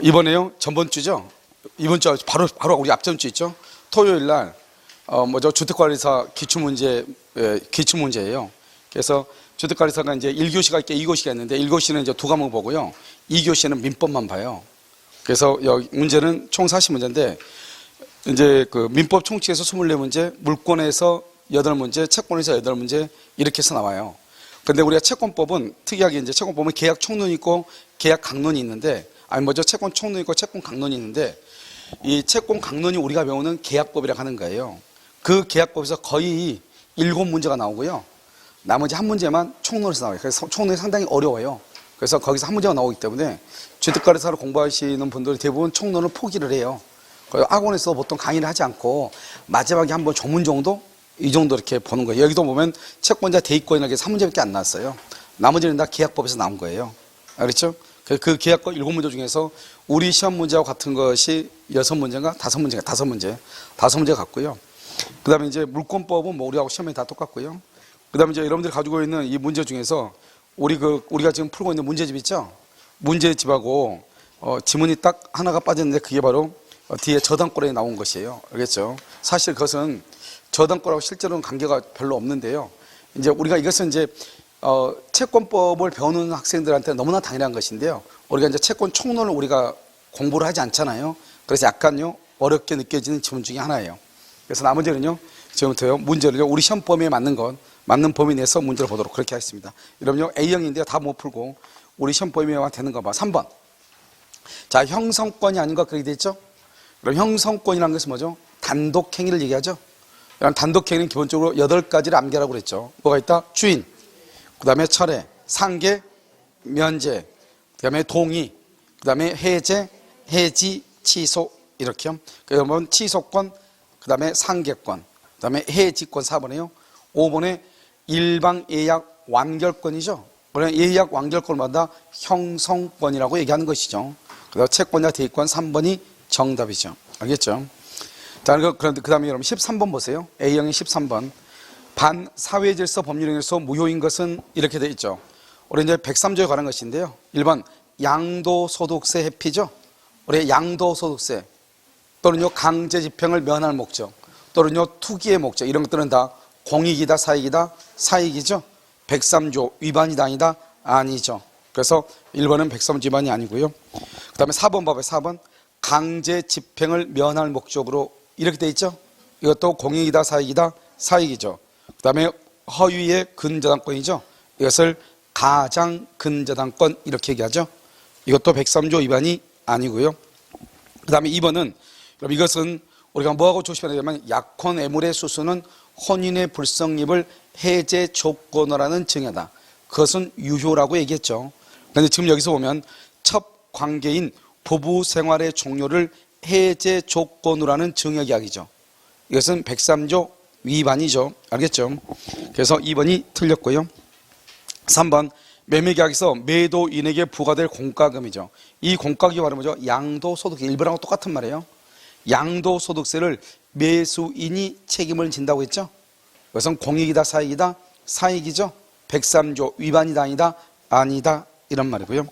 이번에요. 전번 주죠. 이번 주 바로 우리 앞전 주 있죠. 토요일 날 주택관리사 기출문제예요. 그래서 주택관리사가 이제 1교시가 있게 2교시가 있는데 1교시는 이제 두 과목 보고요. 2교시는 민법만 봐요. 그래서 여기 문제는 총 40문제인데 이제 그 민법 총칙에서 24문제, 물권에서 8문제, 채권에서 8문제 이렇게 해서 나와요. 근데 우리가 채권법은 특이하게 이제 채권법은 계약 총론이 있고 계약 강론이 있는데 채권 총론 있고 채권 강론이 있는데 이 채권 강론이 우리가 배우는 계약법이라고 하는 거예요. 그 계약법에서 거의 7문제가 나오고요. 나머지 한 문제만 총론에서 나와요. 그래서 총론이 상당히 어려워요. 그래서 거기서 한 문제가 나오기 때문에 주택관리사를 공부하시는 분들이 대부분 총론을 포기를 해요. 그래서 학원에서 보통 강의를 하지 않고 마지막에 한번 조문 정도? 이 정도 이렇게 보는 거예요. 여기도 보면 채권자 대입권이라는 게 3문제밖에 안 나왔어요. 나머지는 다 계약법에서 나온 거예요. 그렇죠? 그 계약법 7문제 중에서 우리 시험 문제와 같은 것이 6문제인가? 5문제인가? 5문제. 5문제 같고요. 그 다음에 이제 물권법은 뭐 우리하고 시험이 다 똑같고요. 그 다음에 이제 여러분들이 가지고 있는 이 문제 중에서 우리가 지금 풀고 있는 문제집 있죠? 문제집하고 지문이 딱 하나가 빠졌는데 그게 바로 뒤에 저당권에 나온 것이에요. 알겠죠? 사실 그것은 저당권하고 실제로는 관계가 별로 없는데요. 이제 우리가 이것은 이제 채권법을 배우는 학생들한테 너무나 당연한 것인데요. 우리가 이제 채권 총론을 우리가 공부를 하지 않잖아요. 그래서 약간요 어렵게 느껴지는 지문 중에 하나예요. 그래서 나머지는요 지금부터요 문제를요 우리 시험 범위에 맞는 범위 내에서 문제를 보도록 그렇게 하겠습니다. 여러분요 A형인데요 다 못 풀고 우리 시험 범위에만 되는 거 봐. 3번. 자, 형성권이 아닌 거 그렇게 돼 있죠? 그럼 형성권이라는 것은 뭐죠? 단독행위를 얘기하죠. 단독행위는 기본적으로 8가지를 암기하라고 그랬죠. 뭐가 있다? 주인, 그 다음에 철회, 상계, 면제, 그 다음에 동의, 그 다음에 해제, 해지, 취소 이렇게요. 그러면 취소권, 그 다음에 상계권, 그 다음에 해지권 4번이에요. 5번에 일방예약 완결권이죠. 그러면 예약 완결권마다 형성권이라고 얘기하는 것이죠. 그다음 채권자 대입권 3번이 정답이죠. 알겠죠? 자, 그런데 그 다음에 여러분 13번 보세요. A형의 13번. 반사회질서 법률행위에서 무효인 것은 이렇게 되어 있죠. 우리 이제 103조에 관한 것인데요. 1번 양도소득세 회피죠. 우리 양도소득세 또는요 강제집행을 면할 목적 또는요 투기의 목적 이런 것들은 다 공익이다 사익이다 사익이죠. 103조 위반이다 아니다 아니죠. 그래서 1번은 103조 위반이 아니고요. 그 다음에 4번 봐봐요. 4번 강제집행을 면할 목적으로 이렇게 돼 있죠. 이것도 공익이다 사익이다 사익이죠. 그 다음에 허위의 근저당권이죠. 이것을 가장 근저당권 이렇게 얘기하죠. 이것도 103조 위반이 아니고요. 그 다음에 2번은 그럼 이것은 우리가 뭐하고 조심해야 되냐면 약혼 애물의 수수는 혼인의 불성립을 해제 조건으로 하는 증여다. 그것은 유효라고 얘기했죠. 그런데 지금 여기서 보면 첩 관계인 부부 생활의 종료를 해제 조건으로 하는 증여계약이죠. 이것은 103조 위반이죠. 알겠죠? 그래서 2번이 틀렸고요. 3번 매매계약에서 매도인에게 부과될 공과금이죠. 이 공과금이 바로 뭐죠? 양도소득세. 일본하고 똑같은 말이에요. 양도소득세를 매수인이 책임을 진다고 했죠. 그것은 공익이다 사익이다 사익이죠. 103조 위반이다 아니다 아니다 이런 말이고요.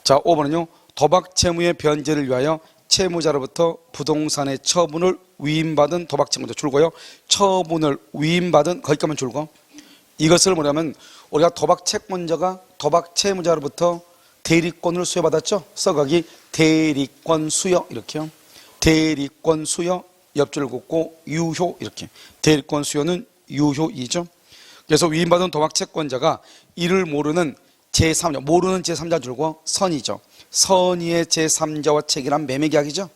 자, 5번은요 도박채무의 변제를 위하여 채무자로부터 부동산의 처분을 위임받은 도박채무자 줄고요. 처분을 위임받은 거기까지만 줄고 이것을 뭐냐면 우리가 도박채권자가 도박채무자로부터 대리권을 수여받았죠. 써가기 대리권 수여 이렇게요. 대리권 수여 옆줄을 긋고 유효 이렇게 대리권 수여는 유효이죠. 그래서 위임받은 도박채권자가 이를 모르는 제3자 모르는 제3자 줄고 선이죠. 선의의 제3자와 체결한 매매계약이죠.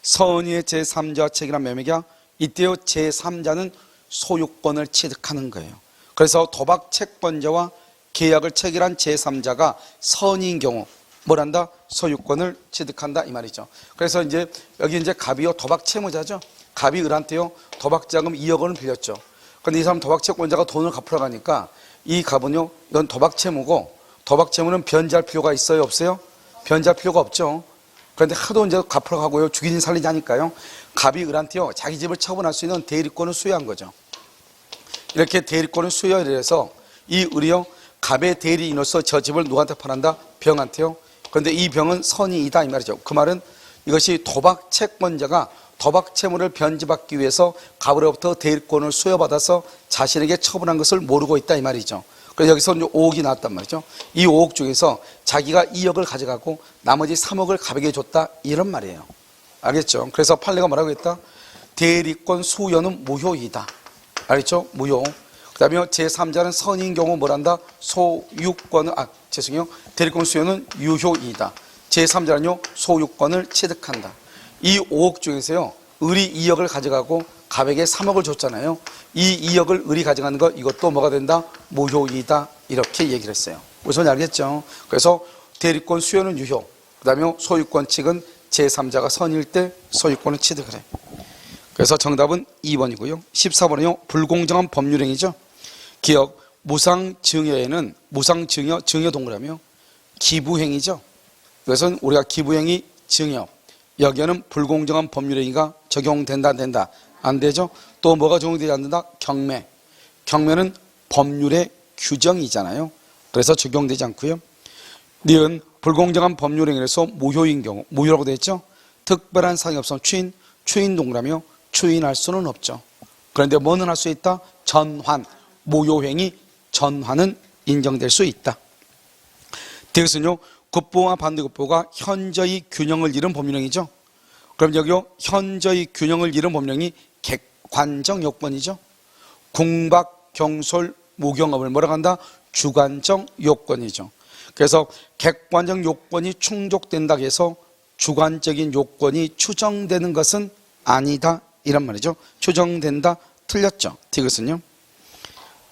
선의의 제3자와 체결한 매매계약 이때요 제3자는 소유권을 취득하는 거예요. 그래서 도박채권자와 계약을 체결한 제3자가 선의인 경우 뭘 한다? 소유권을 취득한다 이 말이죠. 그래서 이제 여기 이제 갑이요 도박채무자죠. 갑이 을한테요 도박자금 2억 원을 빌렸죠. 그런데 이 사람 도박채권자가 돈을 갚으러 가니까 이 갑은요 이건 도박채무고 도박채무는 변제할 필요가 있어요 없어요? 변제할 필요가 없죠. 그런데 하도 이제 갚으러 가고요 죽이니 살리지 하니까요 갑이 을한테요 자기 집을 처분할 수 있는 대리권을 수여한 거죠. 이렇게 대리권을 수여를 해서 이 을이요 갑의 대리인으로서 저 집을 누구한테 팔한다? 병한테요 그런데 이 병은 선의이다 이 말이죠. 그 말은 이것이 도박 채권자가 도박 채무를 변제받기 위해서 갑으로부터 대리권을 수여받아서 자신에게 처분한 것을 모르고 있다 이 말이죠. 그래서 여기서 이제 5억이 나왔단 말이죠. 이 5억 중에서 자기가 2억을 가져가고 나머지 3억을 갑에게 줬다 이런 말이에요. 알겠죠? 그래서 판례가 뭐라고 했다? 대리권 수여는 무효이다. 알겠죠? 무효. 그 다음에 제3자는 선인 경우 뭐란다? 소유권을, 대리권 수여는 유효이다. 제3자는요, 소유권을 취득한다. 이 5억 중에서요, 을이 2억을 가져가고 갑에게 3억을 줬잖아요. 이 2억을 을이 가져가는 것, 이것도 뭐가 된다? 무효이다. 이렇게 얘기를 했어요. 무슨 말인지 알겠죠? 그래서 대리권 수여는 유효. 그 다음에 소유권 측은 제3자가 선일 때 소유권을 취득을 해. 그래서 정답은 2번이고요. 14번은요, 불공정한 법률행위죠. 기억, 무상증여에는 무상증여, 증여 동그라미요. 기부행위죠. 그것은 우리가 기부행위, 증여. 여기에는 불공정한 법률행위가 적용된다, 안 된다? 안 되죠. 또 뭐가 적용되지 않는다? 경매. 경매는 법률의 규정이잖아요. 그래서 적용되지 않고요. 니은 불공정한 법률행위에서 무효인 경우, 무효라고 되어 있죠. 특별한 사정이 없으면 추인 동그라미요. 추인할 수는 없죠. 그런데 뭐는 할 수 있다? 전환, 무효행위 전환은 인정될 수 있다. 이것은요, 국보와 반대국보가 현저히 균형을 잃은 법률행위죠. 그럼 여기요, 현저히 균형을 잃은 법률행위 객관적 요건이죠. 궁박, 경솔, 무경업을 뭐라고 한다? 주관적 요건이죠. 그래서 객관적 요건이 충족된다고 해서 주관적인 요건이 추정되는 것은 아니다 이란 말이죠. 추정된다, 틀렸죠. 이것은요,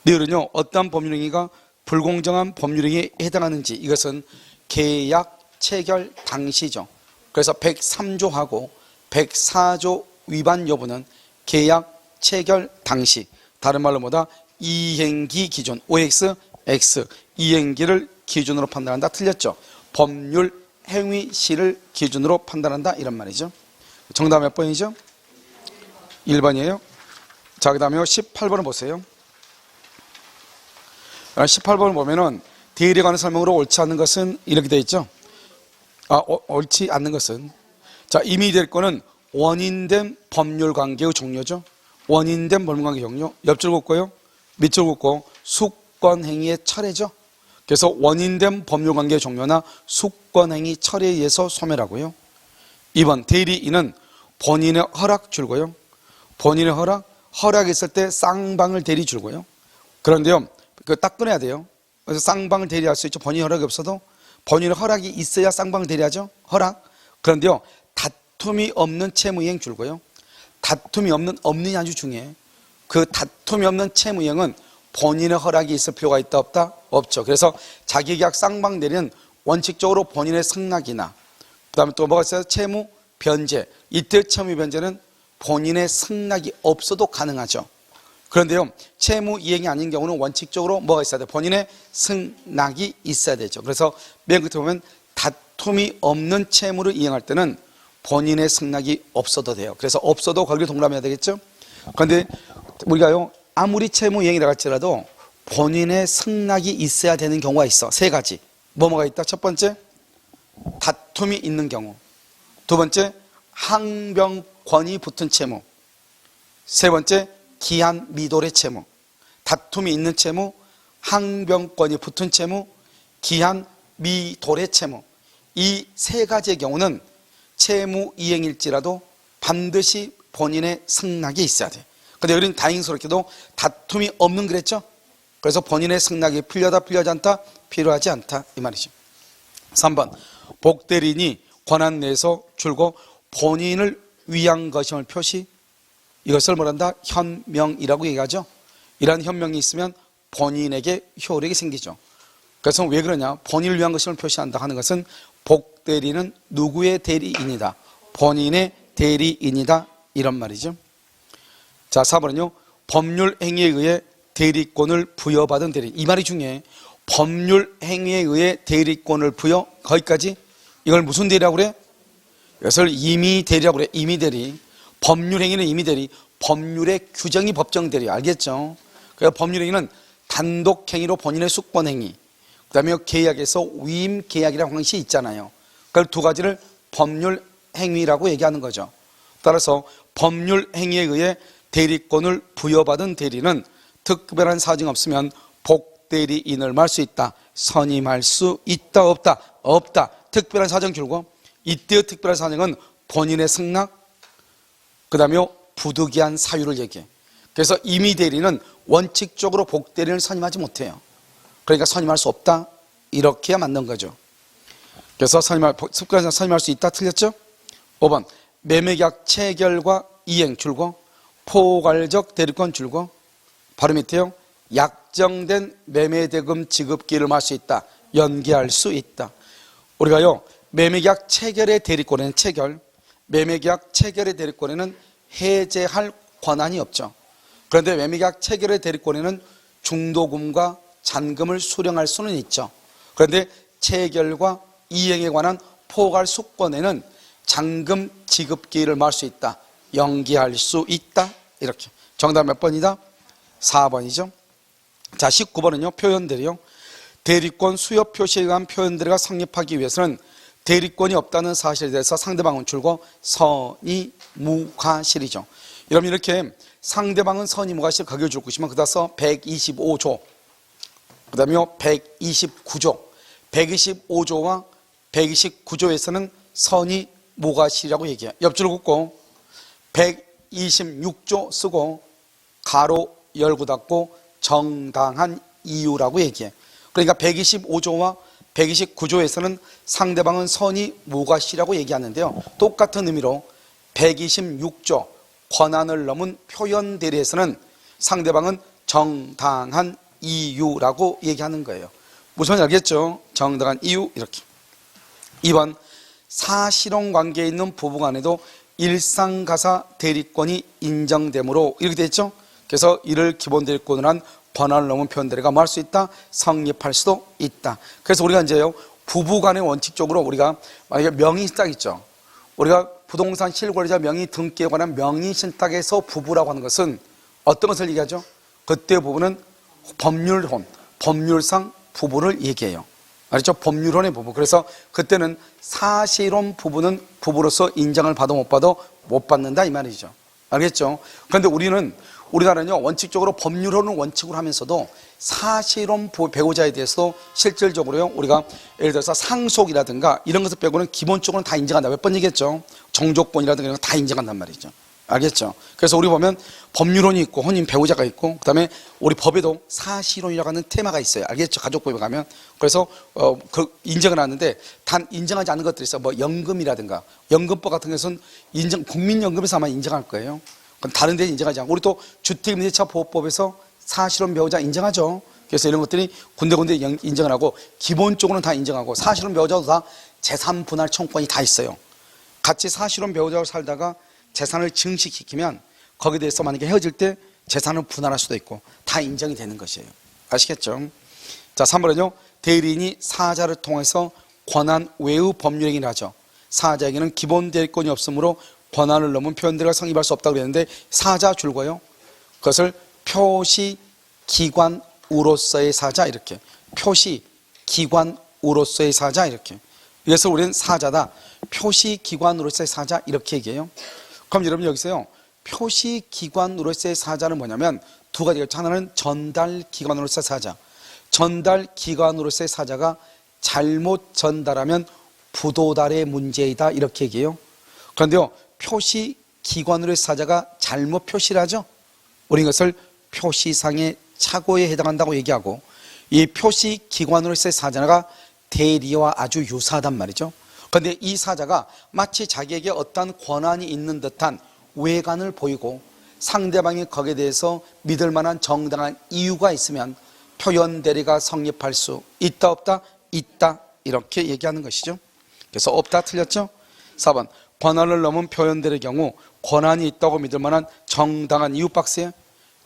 니을은요, 어떠한 법률행위가 불공정한 법률행위에 해당하는지 이것은 계약 체결 당시죠. 그래서 103조하고 104조 위반 여부는 계약 체결 당시, 다른 말로 뭐다? 이행기 기준, OX, X, 이행기를 기준으로 판단한다. 틀렸죠. 법률 행위 시를 기준으로 판단한다 이런 말이죠. 정답 몇 번이죠? 1번이에요. 자, 그 다음에 18번을 보세요. 18번을 보면은 대리에 관한 설명으로 옳지 않는 것은 이렇게 되어 있죠. 옳지 않는 것은, 자, 이미 될 거는 원인된 법률관계의 종료죠. 원인된 법률관계 종료. 옆줄 긋고요, 밑줄 긋고 수권행위의 철회죠. 그래서 원인된 법률관계 종료나 수권행위 철회에 의해서 소멸하고요. 2번 대리인은 본인의 허락 줄고요. 본인의 허락했을 때 쌍방을 대리 줄고요. 그런데요, 그거 딱 끊어야 돼요. 그래서 쌍방을 대리할 수 있죠. 본인 허락이 없어도 본인의 허락이 있어야 쌍방을 대리하죠. 허락. 그런데요, 다툼이 없는 채무이행 줄고요. 다툼이 없는이 아주 중요해. 그 다툼이 없는 채무이행은 본인의 허락이 있을 필요가 있다, 없다? 없죠. 그래서 자기계약 쌍방 대리는 원칙적으로 본인의 승낙이나, 그 다음에 또 뭐가 있어요? 채무 변제. 이때 채무 변제는 본인의 승낙이 없어도 가능하죠. 그런데요, 채무 이행이 아닌 경우는 원칙적으로 뭐가 있어야 돼요? 본인의 승낙이 있어야 되죠. 그래서 맨 끝에 보면 다툼이 없는 채무를 이행할 때는 본인의 승낙이 없어도 돼요. 그래서 없어도 거기를 동그라미해야 되겠죠. 그런데 우리가요, 아무리 채무 이행이라 할지라도 본인의 승낙이 있어야 되는 경우가 있어. 세 가지. 뭐가 있다? 첫 번째, 다툼이 있는 경우. 두 번째, 항변권이 붙은 채무. 세 번째, 기한 미도의 채무. 다툼이 있는 채무, 항변권이 붙은 채무, 기한 미도의 채무. 이 세 가지의 경우는 채무 이행일지라도 반드시 본인의 승낙이 있어야 돼. 근데 우리는 다행스럽게도 다툼이 없는 그랬죠. 그래서 본인의 승낙이 필요하다, 필요하지 않다? 필요하지 않다 이 말이죠. 3번 복대리인이 권한 내에서 줄고 본인을 위한 것임을 표시, 이것을 뭐란다? 현명이라고 얘기하죠. 이러한 현명이 있으면 본인에게 효력이 생기죠. 그래서 왜 그러냐? 본인을 위한 것임을 표시한다 하는 것은 복대리는 누구의 대리인이다? 본인의 대리인이다 이런 말이죠. 자, 4번은요, 법률 행위에 의해 대리권을 부여받은 대리인. 이 말이 중요해. 법률 행위에 의해 대리권을 부여, 거기까지. 이걸 무슨 대리라고 그래? 이것을 임의 대리라고 그래. 임의 대리. 법률 행위는 임의 대리. 법률의 규정이 법정 대리. 알겠죠? 그래서 법률 행위는 단독 행위로 본인의 수권 행위, 그 다음에 계약에서 위임 계약이라는 방식이 있잖아요. 그 두 가지를 법률 행위라고 얘기하는 거죠. 따라서 법률 행위에 의해 대리권을 부여받은 대리는 특별한 사정이 없으면 복대리인을 말 수 있다. 선임할 수 있다 없다? 없다. 특별한 사정 줄고 이때의 특별한 사정은 본인의 승낙 그 다음에 부득이한 사유를 얘기해. 그래서 임의 대리는 원칙적으로 복대리인을 선임하지 못해요. 그러니까 선임할 수 없다. 이렇게 해야 맞는 거죠. 그래서 특별한 선임할 수 있다. 틀렸죠? 5번 매매계약 체결과 이행 줄고 포괄적 대리권 줄고 바로 밑에요. 약정된 매매대금 지급기를 말 수 있다. 연기할 수 있다. 우리가요 매매계약 체결의 대리권에는 매매계약 체결의 대리권에는 해제할 권한이 없죠. 그런데 매매계약 체결의 대리권에는 중도금과 잔금을 수령할 수는 있죠. 그런데 체결과 이행에 관한 포괄 수권에는 잔금 지급기를 말 수 있다. 연기할 수 있다. 이렇게. 정답 몇 번이다? 4번이죠. 자, 19번은요. 표현들이요. 대리권 수요 표시에 의한 표현들이 성립하기 위해서는 대리권이 없다는 사실에 대해서 상대방은 줄고 선의 무과실이죠. 여러분 이렇게 상대방은 선의 무과실 가격을 줄 것이면 그다서 125조 그 다음에 129조 125조와 129조에서는 선의 무과실이라고 얘기해요. 옆줄을 긋고 126조 쓰고 가로 열고 닫고 정당한 이유라고 얘기해. 그러니까 125조와 129조에서는 상대방은 선의 무과실이라고 얘기하는데요. 똑같은 의미로 126조 권한을 넘은 표현 대리에서는 상대방은 정당한 이유라고 얘기하는 거예요. 무슨 말인지 알겠죠? 정당한 이유 이렇게. 2번 사실혼 관계에 있는 부부간에도 일상가사 대리권이 인정되므로 이렇게 돼 있죠? 그래서 이를 기본 대리권으로 한 권한을 넘은 표현 대리가 뭐 할 수 있다? 성립할 수도 있다. 그래서 우리가 이제요 부부간의 원칙적으로 우리가 만약에 명의신탁 있죠. 우리가 부동산 실권자 명의 등기에 관한 명의신탁에서 부부라고 하는 것은 어떤 것을 얘기하죠? 그때 부부는 법률혼, 법률상 부부를 얘기해요. 알죠? 법률혼의 부부. 그래서 그때는 사실혼 부부는 부부로서 인정을 받아 못 받아 못 받는다 이 말이죠. 알겠죠? 그런데 우리나라는요 원칙적으로 법률혼은 원칙으로 하면서도 사실혼 배우자에 대해서도 실질적으로요 우리가 예를 들어서 상속이라든가 이런 것을 빼고는 기본적으로는 다 인정한다. 몇 번 얘기했죠? 정족권이라든가 이런 거 다 인정한단 말이죠. 알겠죠? 그래서 우리 보면 법률혼이 있고 혼인 배우자가 있고 그다음에 우리 법에도 사실혼이라고 하는 테마가 있어요. 알겠죠? 가족법에 가면. 그래서 인정을 하는데 단 인정하지 않는 것들이 있어요. 뭐 연금이라든가 연금법 같은 것은 국민연금에서 아마 인정할 거예요. 그럼 다른 데는 인정하지 않고 우리 또 주택임대차 보호법에서 사실혼 배우자 인정하죠. 그래서 이런 것들이 군데군데 인정을 하고 기본적으로는 다 인정하고 사실혼 배우자도 다 재산 분할 청구권이 다 있어요. 같이 사실혼 배우자로 살다가 재산을 증식시키면 거기에 대해서 만약에 헤어질 때 재산을 분할할 수도 있고 다 인정이 되는 것이에요. 아시겠죠? 자, 3번은요. 대리인이 사자를 통해서 권한 외의 법률행위를 하죠. 사자에게는 기본 대리권이 없으므로 권한을 넘은 표현들을 성립할 수 없다고 그랬는데 사자 줄거요. 그것을 표시기관으로서의 사자 이렇게 표시기관으로서의 사자 이렇게 그래서 우리는 사자다. 표시기관으로서의 사자 이렇게 얘기해요. 그럼 여러분 여기서요 표시기관으로서의 사자는 뭐냐면 두 가지가 있죠. 하나는 전달기관으로서의 사자. 전달기관으로서의 사자가 잘못 전달하면 부도달의 문제이다 이렇게 얘기해요. 그런데요 표시기관으로의 사자가 잘못 표시를 하죠. 우리 이것을 표시상의 착오에 해당한다고 얘기하고 이 표시기관으로서의 사자가 대리와 아주 유사하단 말이죠. 그런데 이 사자가 마치 자기에게 어떠한 권한이 있는 듯한 외관을 보이고 상대방이 거기에 대해서 믿을 만한 정당한 이유가 있으면 표현 대리가 성립할 수 있다 없다? 있다 이렇게 얘기하는 것이죠. 그래서 없다 틀렸죠? 4번 권한을 넘은 표현 대리의 경우 권한이 있다고 믿을 만한 정당한 이유 박스에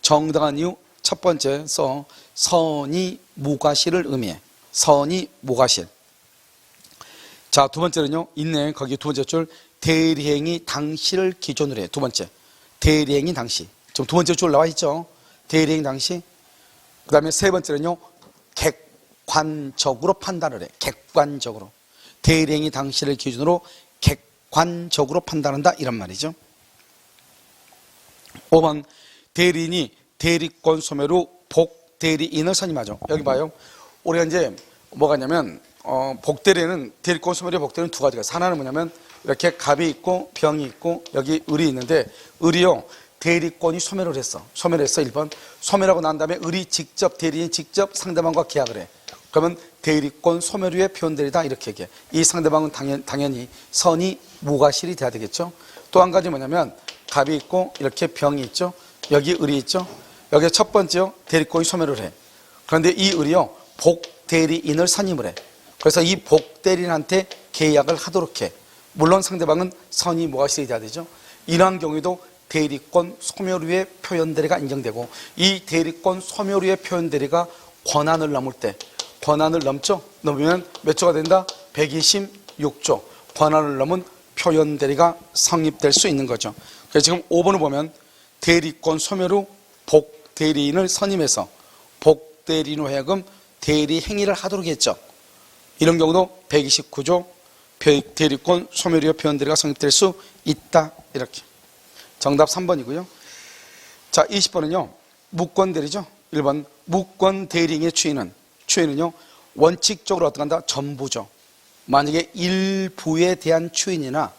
정당한 이유 첫 번째서 선의 무과실을 의미해. 선의 무과실. 자, 두 번째는요. 있네. 거기 두 번째 줄 대리행위 당시를 기준으로 해. 두 번째. 대리행위 당시. 지금 두 번째 줄 나와 있죠. 대리행위 당시. 그다음에 세 번째는요. 객관적으로 판단을 해. 객관적으로. 대리행위 당시를 기준으로 객관적으로 판단한다 이런 말이죠. 5번 대리인이 대리권 소멸 후 복대리인을 선임하죠. 여기 봐요. 우리가 이제 뭐가 있냐면 복대리는 대리권 소멸의 복대리는 두 가지가 있어요. 하나는 뭐냐면 이렇게 갑이 있고 병이 있고 여기 을이 있는데 을이요 대리권이 소멸을 했어. 소멸했어 1번. 소멸하고 난 다음에 을이 직접 대리인이 직접 상대방과 계약을 해. 그러면 대리권 소멸 후에 표현되리다 이렇게 얘기해. 이 상대방은 당연히 선이 무과실이 돼야 되겠죠. 또 한 가지 뭐냐면 갑이 있고 이렇게 병이 있죠. 여기 을이 있죠. 여기 첫 번째요 대리권이 소멸을 해. 그런데 이 을이요 복대리인을 선임을 해. 그래서 이 복대리인한테 계약을 하도록 해. 물론 상대방은 선이 무과실이 돼야 되죠. 이러한 경우에도 대리권 소멸 후에 표현대리가 인정되고 이 대리권 소멸 후에 표현대리가 권한을 넘을 때 권한을 넘죠? 넘으면 몇 조가 된다? 126조. 권한을 넘은 표현대리가 성립될 수 있는 거죠. 그래서 지금 5번을 보면 대리권 소멸 후 복대리인을 선임해서 복대리인으로 하여금 대리 행위를 하도록 했죠. 이런 경우도 129조 대리권 소멸 후에 표현대리가 성립될 수 있다. 이렇게. 정답 3번이고요. 자, 20번은요. 무권대리죠. 1번 무권대리인의 추인은요. 원칙적으로 어떻게 한다? 전부죠. 만약에 일부에 대한 추인이나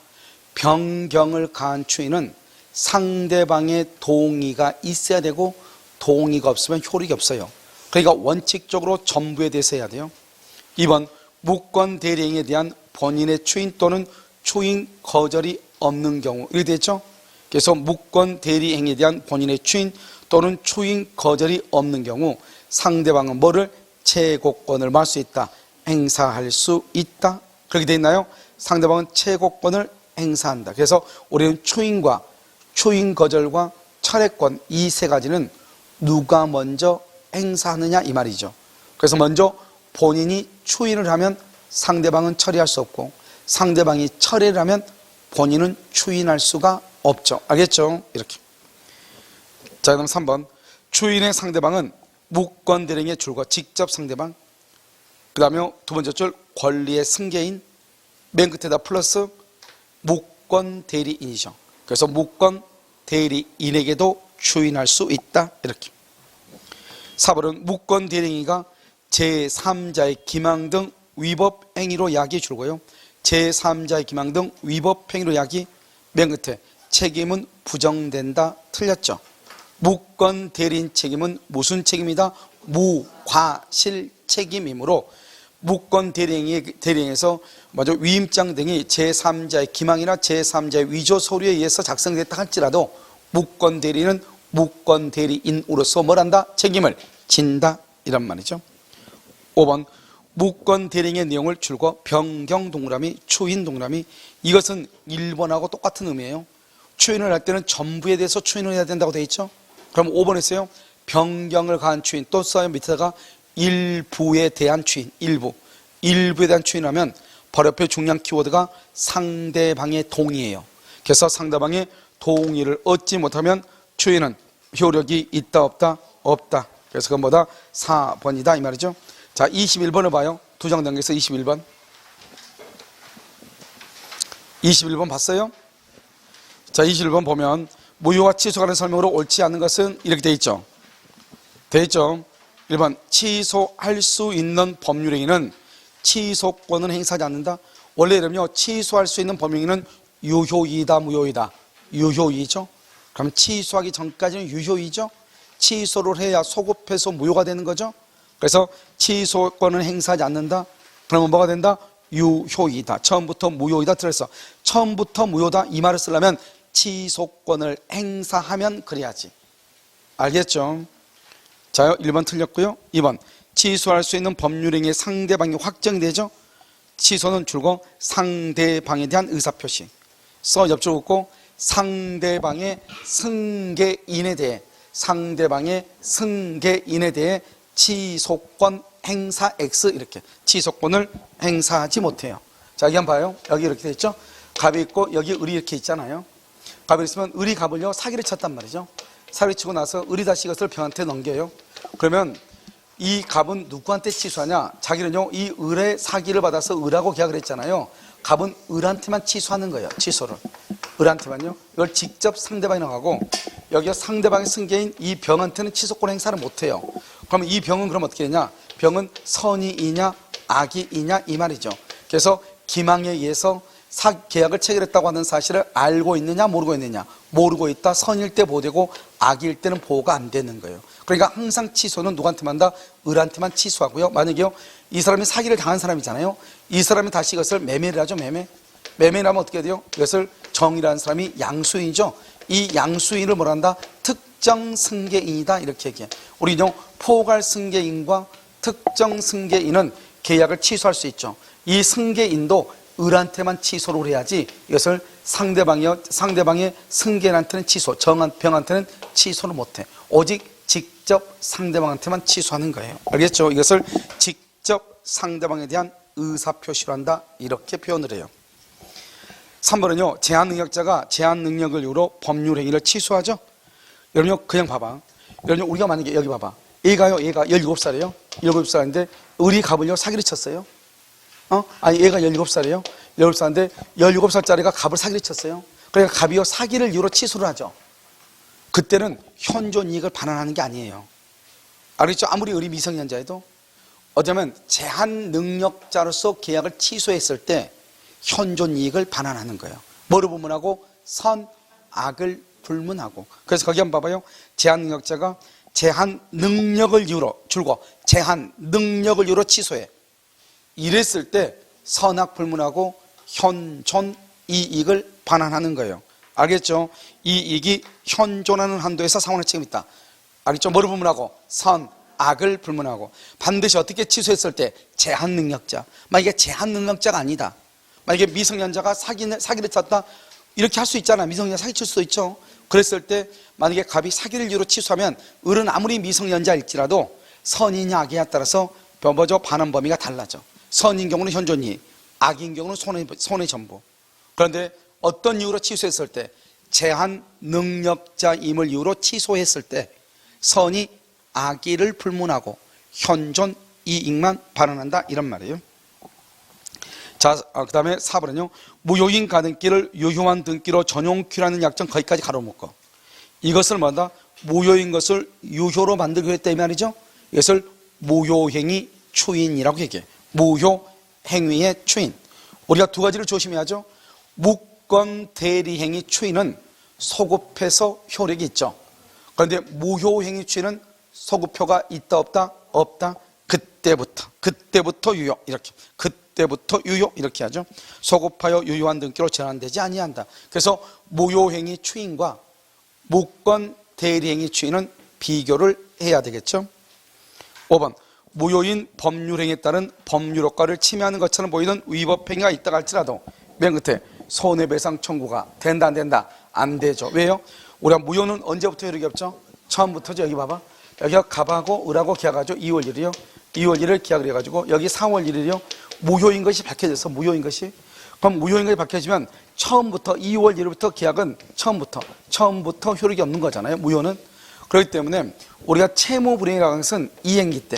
변경을 가한 추인은 상대방의 동의가 있어야 되고 동의가 없으면 효력이 없어요. 그러니까 원칙적으로 전부에 대해서 해야 돼요. 2번 무권대리인에 대한 본인의 추인 또는 추인 거절이 없는 경우 이렇게 됐죠. 그래서 무권대리행위에 대한 본인의 추인 또는 추인 거절이 없는 경우 상대방은 뭐를 최고권을 말할 수 있다. 행사할 수 있다. 그렇게 돼 있나요? 상대방은 최고권을 행사한다. 그래서 우리는 추인과 추인 거절과 철회권 이 세 가지는 누가 먼저 행사하느냐 이 말이죠. 그래서 먼저 본인이 추인을 하면 상대방은 처리할 수 없고 상대방이 철회를 하면 본인은 추인할 수가 없죠. 알겠죠? 이렇게. 자, 그다음 3번. 추인의 상대방은 무권대리인의 줄과 직접 상대방. 그 다음에 두 번째 줄 권리의 승계인. 맨 끝에다 플러스 무권대리인이죠. 그래서 무권대리인에게도 추인할 수 있다. 이렇게. 4번은 무권대리인이가 제3자의 기망 등 위법 행위로 약이 줄고요. 제3자의 기망 등 위법 행위로 약이 맨 끝에 책임은 부정된다. 틀렸죠. 무권대리인 책임은 무슨 책임이다? 무과실 책임이므로 무권대리인에서 먼저 위임장 등이 제3자의 기망이나 제3자의 위조 서류에 의해서 작성됐다 할지라도 무권대리인은 무권대리인으로서 뭘 한다? 책임을 진다. 이런 말이죠. 5번 무권대리인의 내용을 줄거 변경 동그라미, 추인 동그라미. 이것은 1번하고 똑같은 의미예요. 추인을 할 때는 전부에 대해서 추인을 해야 된다고 되어 있죠. 그럼 5번에 있어요. 변경을 가한 추인. 또 써요. 밑에다가 일부에 대한 추인. 일부에 대한 추인하면 바로 옆에 중요한 키워드가 상대방의 동의예요. 그래서 상대방의 동의를 얻지 못하면 추인은 효력이 있다 없다? 없다. 그래서 그건 뭐다? 4번이다 이 말이죠. 자, 21번을 봐요. 두 장 단계에서 21번. 21번 봤어요? 자, 21번 보면 무효와 취소하는 설명으로 옳지 않은 것은 이렇게 돼 있죠. 돼 있죠. 1번 취소할 수 있는 법률행위는 취소권은 행사하지 않는다. 원래 이러면요. 취소할 수 있는 법률행위는 유효이다 무효이다. 유효이죠. 그럼 취소하기 전까지는 유효이죠. 취소를 해야 소급해서 무효가 되는 거죠. 그래서 취소권은 행사하지 않는다. 그러면 뭐가 된다? 유효이다. 처음부터 무효이다. 들었어. 처음부터 무효다 이 말을 쓰려면 취소권을 행사하면 그래야지. 알겠죠? 자요. 1번 틀렸고요. 2번 취소할 수 있는 법률행위의 상대방이 확정되죠. 취소는 줄고 상대방에 대한 의사표시. 써 옆줄 긋고 상대방의 승계인에 대해 취소권 행사 X 이렇게 취소권을 행사하지 못해요. 자, 여기 한번 봐요. 여기 이렇게 돼 있죠. 갑이 있고 여기 을이 이렇게 있잖아요. 갑이 있으면 을이 갑을요 사기를 쳤단 말이죠. 사기를 치고 나서 을이 다시 이것을 병한테 넘겨요. 그러면 이 갑은 누구한테 취소하냐? 자기는요, 이 을의 사기를 받아서 을하고 계약을 했잖아요. 갑은 을한테만 취소하는 거예요. 취소를. 을한테만요. 이걸 직접 상대방이 나가고, 여기가 상대방의 승계인 이 병한테는 취소권 행사를 못해요. 그러면 이 병은 그럼 어떻게 되냐? 병은 선이이냐 악이이냐 이 말이죠. 그래서 기망에 의해서 계약을 체결했다고 하는 사실을 알고 있느냐 모르고 있느냐. 모르고 있다 선일 때 보호되고 악일 때는 보호가 안 되는 거예요. 그러니까 항상 취소는 누구한테만 다? 을한테만 취소하고요. 만약에요, 이 사람이 사기를 당한 사람이잖아요. 이 사람이 다시 이것을 매매를 하죠. 매매를 하면 어떻게 돼요? 이것을 정이라는 사람이 양수인이죠. 이 양수인을 뭐라 한다? 특정 승계인이다 이렇게 얘기해. 우리 인용 포괄 승계인과 특정 승계인은 계약을 취소할 수 있죠. 이 승계인도 을한테만 취소를 해야지 이것을 상대방의 승계인한테는 취소, 병한테는 취소를 못해. 오직 직접 상대방한테만 취소하는 거예요. 알겠죠? 이것을 직접 상대방에 대한 의사표시로 한다 이렇게 표현을 해요. 3번은요, 제한능력자가 제한능력을 이유로 법률행위를 취소하죠. 여러분 그냥 봐봐. 여러분 우리가 만약에 여기 봐봐. 얘가 17살이에요 17살인데 을이 갑을요 사기를 쳤어요. 아니 얘가 17살이에요 17살인데 17살짜리가 갑을 사기를 쳤어요. 그러니까 갑이요 사기를 이유로 취소를 하죠. 그때는 현존 이익을 반환하는 게 아니에요. 알겠죠? 아무리 을이 미성년자여도 어쩌면 제한 능력자로서 계약을 취소했을 때 현존 이익을 반환하는 거예요. 뭐를 불문하고? 선, 악을 불문하고. 그래서 거기 한번 봐봐요. 제한 능력자가 제한 능력을 이유로 줄고 제한 능력을 이유로 취소해. 이랬을 때 선악 불문하고 현존 이익을 반환하는 거예요. 알겠죠? 이 이익이 현존하는 한도에서 상환할 책임이 있다. 알겠죠? 뭐를 불문하고? 선, 악을 불문하고. 반드시 어떻게 취소했을 때? 제한 능력자. 만약에 제한 능력자가 아니다. 만약에 미성년자가 사기를 쳤다. 이렇게 할 수 있잖아. 미성년자 사기칠 수도 있죠. 그랬을 때 만약에 갑이 사기를 이유로 취소하면 을은 아무리 미성년자일지라도 선이냐 악이냐에 따라서 먼저 반환 범위가 달라져. 선인 경우는 현존이익, 악인 경우는 손해 전부. 그런데 어떤 이유로 취소했을 때? 제한 능력자임을 이유로 취소했을 때 선이 악의를 불문하고 현존 이익만 반환한다 이런 말이에요. 자, 그 다음에 4번은요. 무효인 가등기를 유효한 등기로 전용키라는 약정 거기까지 가로묶어. 이것을 뭐다? 무효인 것을 유효로 만들기로 했다 이 말이죠. 이것을 무효행위 추인이라고 얘기해. 무효행위의 추인. 우리가 두 가지를 조심해야죠. 무권 대리행위 추인은 소급해서 효력이 있죠. 그런데 무효행위 추인은 소급표가 있다 없다? 없다. 그때부터 유효 이렇게. 그때부터 유효 이렇게 하죠. 소급하여 유효한 등기로 전환되지 아니한다. 그래서 무효행위 추인과 무권 대리행위 추인은 비교를 해야 되겠죠. 5번 무효인 법률행위에 따른 법률효과를 침해하는 것처럼 보이는 위법행위가 있다고 할지라도 맨 끝에 손해배상 청구가 된다 안 된다? 안 되죠. 왜요? 우리가 무효는 언제부터 효력이 없죠? 처음부터죠. 여기 봐봐. 여기가 갑하고 을하고 계약하죠. 2월 1일이요 2월 1일 계약을 해가지고 여기 4월 1일이요 무효인 것이 밝혀졌어. 무효인 것이. 그럼 무효인 것이 밝혀지면 처음부터 2월 1일부터 계약은 처음부터 효력이 없는 거잖아요. 무효는. 그렇기 때문에 우리가 채무불이행이라고 하는 것은 이행기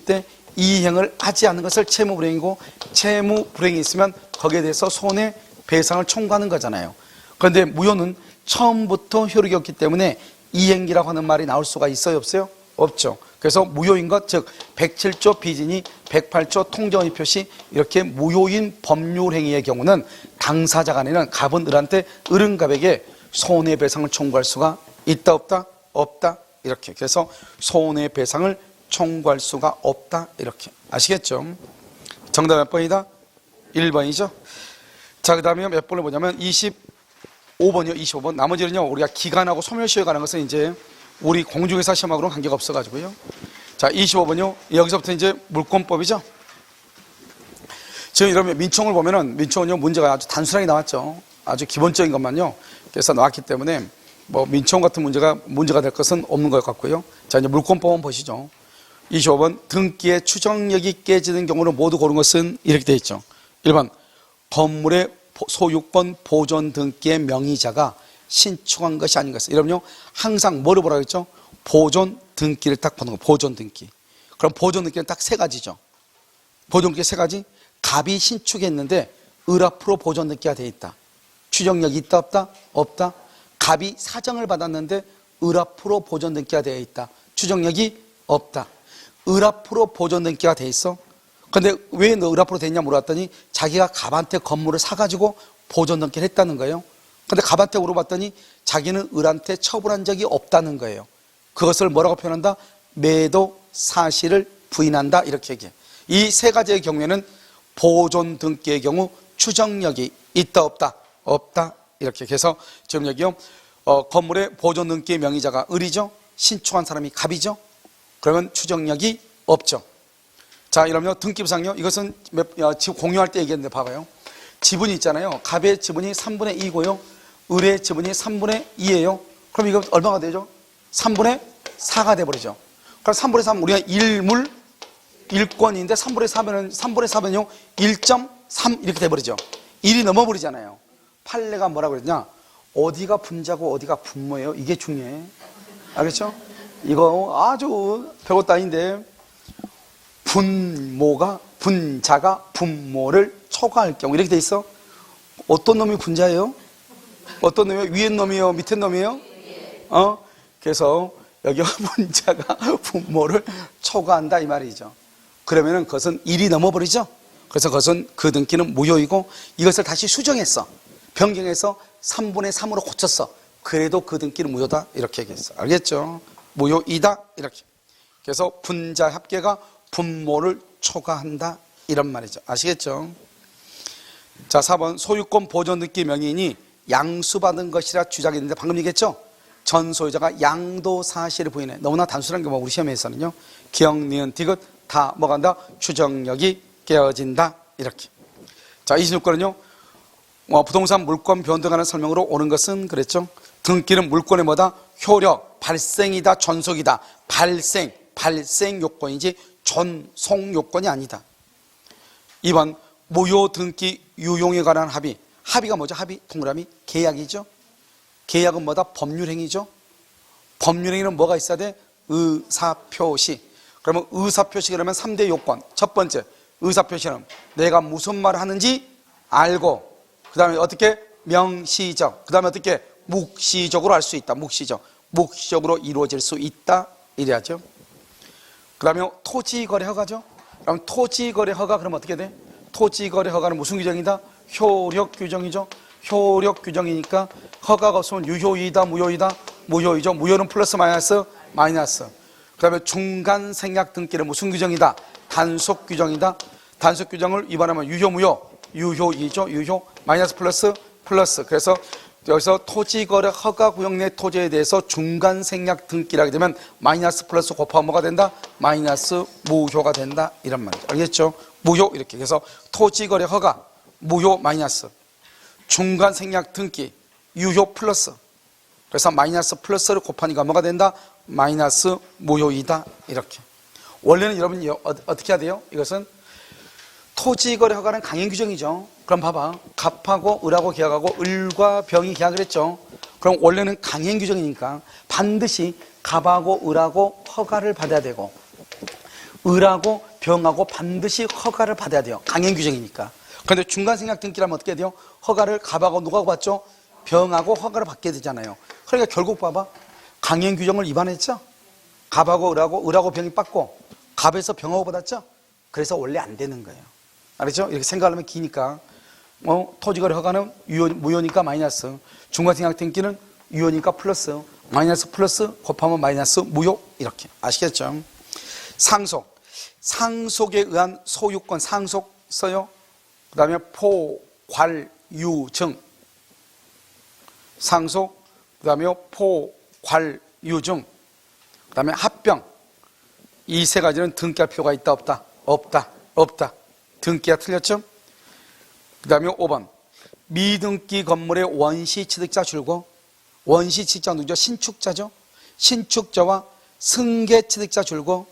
때 이행을 하지 않는 것을 채무불이행이고 채무불이행이 있으면 거기에 대해서 손해배상을 청구하는 거잖아요. 그런데 무효는 처음부터 효력이 없기 때문에 이행기라고 하는 말이 나올 수가 있어요 없어요? 없죠. 그래서 무효인 것, 즉 107조 비진이 108조 통정의 표시 이렇게 무효인 법률행위의 경우는 당사자가 아니라 갑은 을한테 을은 갑에게 손해배상을 청구할 수가 있다 없다? 없다 이렇게. 그래서 손해배상을 청구할 수가 없다 이렇게. 아시겠죠? 정답 몇 번이다? 1번이죠. 자, 그 다음에 몇 번을 보냐면 25번이요 25번. 나머지는요 우리가 기간하고 소멸시효에 관한 것은 이제 우리 공중회사 시험하고는 관계가 없어가지고요. 자, 25번요. 여기서부터 이제 물권법이죠. 지금 이러면 민총을 보면은 민총은요 문제가 아주 단순하게 나왔죠. 아주 기본적인 것만요. 그래서 나왔기 때문에 뭐 민총 같은 문제가 될 것은 없는 것 같고요. 자, 이제 물권법은 보시죠. 25번 등기의 추정력이 깨지는 경우를 모두 고른 것은 이렇게 되어 있죠. 1번 건물의 소유권 보존 등기의 명의자가 신청한 것이 아닌 것은. 여러분요 항상 뭐를 보라고 했죠? 보존 등기를 딱 보는 거. 보존 등기. 그럼 보존 등기는 딱 세 가지죠. 보존 등기 세 가지. 갑이 신축했는데 을 앞으로 보존 등기가 돼 있다. 추정력이 있다 없다? 없다. 갑이 사정을 받았는데 을 앞으로 보존 등기가 되어 있다. 추정력이 없다. 을 앞으로 보존 등기가 돼 있어. 근데 왜 너 을 앞으로 됐냐 물어봤더니 자기가 갑한테 건물을 사가지고 보존 등기를 했다는 거예요. 근데 갑한테 물어봤더니 자기는 을한테 처분한 적이 없다는 거예요. 그것을 뭐라고 표현한다? 매도 사실을 부인한다 이렇게 얘기해. 이 세 가지의 경우에는 보존 등기의 경우 추정력이 있다 없다? 없다 이렇게. 그래서 지금 여기요 건물의 보존 등기의 명의자가 을이죠. 신축한 사람이 갑이죠. 그러면 추정력이 없죠. 자, 이러면 등기부상요. 이것은 집 공유할 때 얘기했는데 봐봐요. 지분이 있잖아요. 갑의 지분이 3분의 2고요. 을의 지분이 3분의 2예요. 그럼 이거 얼마가 되죠? 3분의 4가 돼버리죠. 그럼 3분의 3 우리가 일물 1권인데 3분의 4면은 3분의 4면요 1.3 이렇게 돼버리죠. 1이 넘어버리잖아요. 판례가 뭐라고 그랬냐? 어디가 분자고 어디가 분모예요. 이게 중요해. 알겠죠? 이거 아주 별것도 아닌데 분자가 분모를 초과할 경우 이렇게 돼 있어. 어떤 놈이 분자예요? 어떤 놈이요? 위에 놈이요? 밑에 놈이요? 그래서 여기 분자가 분모를 초과한다 이 말이죠. 그러면은 그것은 1이 넘어버리죠. 그래서 그것은 그 등기는 무효이고 이것을 다시 수정했어. 변경해서 3분의 3으로 고쳤어. 그래도 그 등기는 무효다 이렇게 얘기했어. 알겠죠? 무효이다 이렇게. 그래서 분자 합계가 분모를 초과한다 이런 말이죠. 아시겠죠? 자, 4번 소유권 보존 등기 명의인이 양수받은 것이라 주장했는데 방금 얘기했죠? 전 소유자가 양도 사실을 부인해. 너무나 단순한 게 뭐 우리 시험에서는요. 기억, 니은, 디귿 다 뭐가 한다? 추정력이 깨어진다 이렇게. 자, 26번은요. 부동산 물권 변동하는 설명으로 오는 것은 그랬죠. 등기는 물권의 뭐다? 효력, 발생이다, 존속이다. 발생 요건이지 존속 요건이 아니다. 2번 무효 등기 유용에 관한 합의. 합의가 뭐죠? 합의 동그라미 계약이죠. 계약은 뭐다? 법률행위죠. 법률행위는 뭐가 있어야 돼? 의사표시. 그러면 의사표시 그러면 3대 요건. 첫 번째 의사표시는 내가 무슨 말을 하는지 알고, 그 다음에 어떻게? 명시적. 그 다음에 어떻게? 묵시적으로 할 수 있다. 묵시적으로 이루어질 수 있다 이래야죠. 그 다음에 토지거래 허가죠. 그럼 토지거래 허가 그러면 어떻게 돼? 토지거래 허가는 무슨 규정이다? 효력 규정이죠. 효력 규정이니까 허가가 없으면 유효이다 무효이다? 무효이죠. 무효는 플러스 마이너스? 마이너스. 그 다음에 중간 생략 등기는 무슨 규정이다? 단속 규정이다. 단속 규정을 위반하면 유효 무효? 유효이죠. 유효 마이너스 플러스 플러스. 그래서 여기서 토지거래 허가 구역 내 토지에 대해서 중간 생략 등기를 하게 되면 마이너스 플러스 곱하면 뭐가 된다? 마이너스 무효가 된다 이런 말이죠. 알겠죠? 무효 이렇게. 그래서 토지거래 허가 무효 마이너스, 중간 생략 등기 유효 플러스. 그래서 마이너스 플러스를 곱하니까 뭐가 된다? 마이너스 무효이다 이렇게. 원래는 여러분이 어떻게 해야 돼요? 이것은 토지거래 허가는 강행 규정이죠. 그럼 봐봐. 갑하고 을하고 계약하고 을과 병이 계약을 했죠. 그럼 원래는 강행 규정이니까 반드시 갑하고 을하고 허가를 받아야 되고 을하고 병하고 반드시 허가를 받아야 돼요. 강행 규정이니까. 그런데 중간 생략 등기라면 어떻게 돼요? 허가를 갑하고 누가 받죠? 병하고 허가를 받게 되잖아요. 그러니까 결국 봐봐. 강행 규정을 위반했죠. 갑하고 을하고 병이 받고 갑에서 병하고 받았죠. 그래서 원래 안 되는 거예요. 알겠죠? 이렇게 생각하면 기니까. 토지거래 허가는 무효니까 마이너스, 중간생략 등기는 유효니까 플러스, 마이너스 플러스 곱하면 마이너스 무효 이렇게. 아시겠죠? 상속에 의한 소유권 상속 써요. 그 다음에 포괄유증 상속, 그 다음에 포괄유증, 그 다음에 합병. 이 세 가지는 등기할 필요가 있다 없다? 없다. 등기가 틀렸죠? 그 다음에 5번 미등기 건물의 원시 취득자 줄고, 원시 취득자 누구죠? 신축자죠. 신축자와 승계 취득자 줄고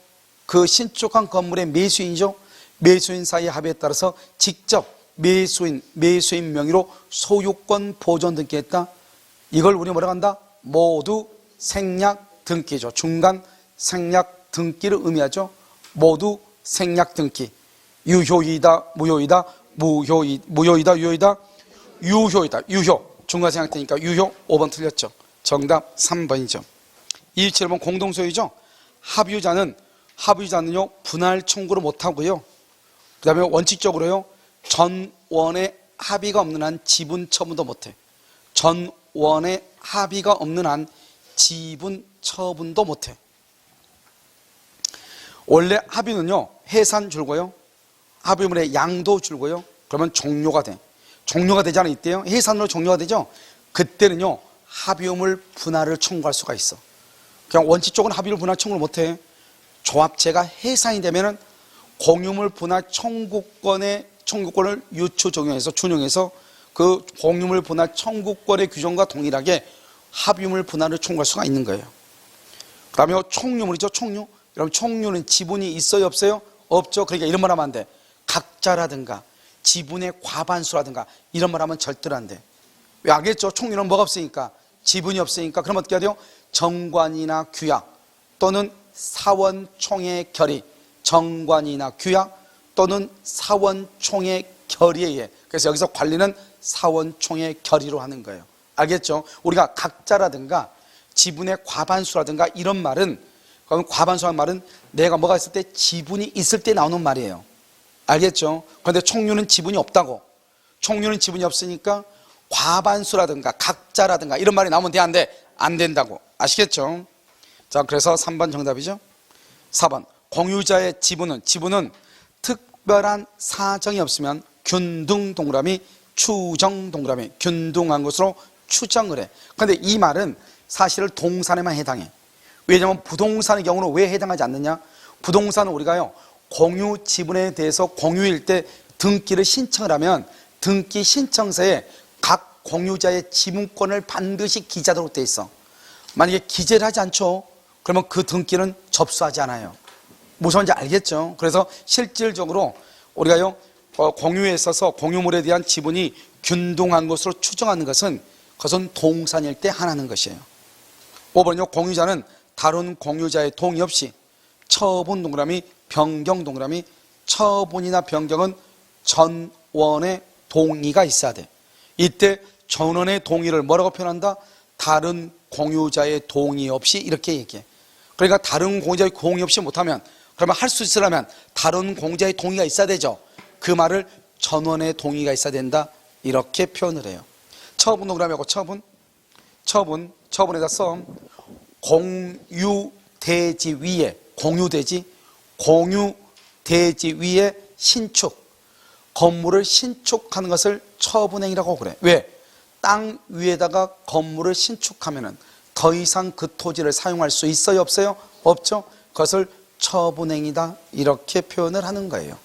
그 신축한 건물의 매수인이죠. 매수인 사이 합의에 따라서 직접 매수인 명의로 소유권 보존 등기했다. 이걸 우리 뭐라고 한다? 모두 생략 등기죠. 중간 생략 등기를 의미하죠. 모두 생략 등기. 유효이다, 무효이다, 무효이다, 유효이다, 유효이다, 유효. 중간 생략 되니까 유효. 5번 틀렸죠. 정답 3번이죠. 227번 공동소유죠. 합유자는요 분할 청구를 못하고요. 그 다음에 원칙적으로요 전원의 합의가 없는 한 지분 처분도 못해. 전원의 합의가 없는 한 지분 처분도 못해. 원래 합의는요 해산 줄고요 합의물의 양도 줄고요 그러면 종료가 돼. 종료가 되지 않아 이때요 해산으로 종료가 되죠. 그때는요 합의물 분할을 청구할 수가 있어. 그냥 원칙적으로 합의물 분할 청구를 못해. 조합체가 해산이 되면은 공유물 분할 청구권을 유추 적용해서 준용해서 그 공유물 분할 청구권의 규정과 동일하게 합의물 분할을 청구할 수가 있는 거예요. 그 다음에 총유물이죠. 총유. 여러분 총유는 지분이 있어요 없어요? 없죠. 그러니까 이런 말 하면 안 돼. 각자라든가 지분의 과반수라든가 이런 말 하면 절대로 안 돼. 왜 알겠죠? 총유는 뭐가 없으니까 지분이 없으니까. 그럼 어떻게 해야 돼요? 정관이나 규약 또는 사원총의 결의, 정관이나 규약 또는 사원총의 결의에 의해. 그래서 여기서 관리는 사원총의 결의로 하는 거예요. 알겠죠? 우리가 각자라든가 지분의 과반수라든가 이런 말은, 그럼 과반수라는 말은 내가 뭐가 있을 때 지분이 있을 때 나오는 말이에요. 알겠죠? 그런데 총유는 지분이 없다고. 총유는 지분이 없으니까 과반수라든가 각자라든가 이런 말이 나오면 돼, 안 돼? 안 된다고. 아시겠죠? 자, 그래서 3번 정답이죠. 4번 공유자의 지분은 특별한 사정이 없으면 균등 동그라미 추정 동그라미 균등한 것으로 추정을 해. 그런데 이 말은 사실 동산에만 해당해. 왜냐하면 부동산의 경우는 왜 해당하지 않느냐? 부동산은 우리가요 공유 지분에 대해서 공유일 때 등기를 신청을 하면 등기 신청서에 각 공유자의 지분권을 반드시 기재하도록 돼 있어. 만약에 기재를 하지 않죠? 그러면 그 등기는 접수하지 않아요. 무슨 말인지 알겠죠? 그래서 실질적으로 우리가요 공유에 있어서 공유물에 대한 지분이 균등한 것으로 추정하는 것은 그것은 동산일 때 하나는 것이에요. 5번은요 공유자는 다른 공유자의 동의 없이 처분 동그라미 변경 동그라미 처분이나 변경은 전원의 동의가 있어야 돼. 이때 전원의 동의를 뭐라고 표현한다? 다른 공유자의 동의 없이 이렇게 얘기해. 그러니까 다른 공유자의 동의 없이 못하면 그러면 할 수 있으려면 다른 공유자의 동의가 있어야 되죠. 그 말을 전원의 동의가 있어야 된다 이렇게 표현을 해요. 처분 동그라미하고 처분에다 써. 공유대지 위에 신축 건물을 신축하는 것을 처분행위라고 그래. 왜? 땅 위에다가 건물을 신축하면은 더 이상 그 토지를 사용할 수 있어요 없어요? 없죠. 그것을 처분행위다 이렇게 표현을 하는 거예요.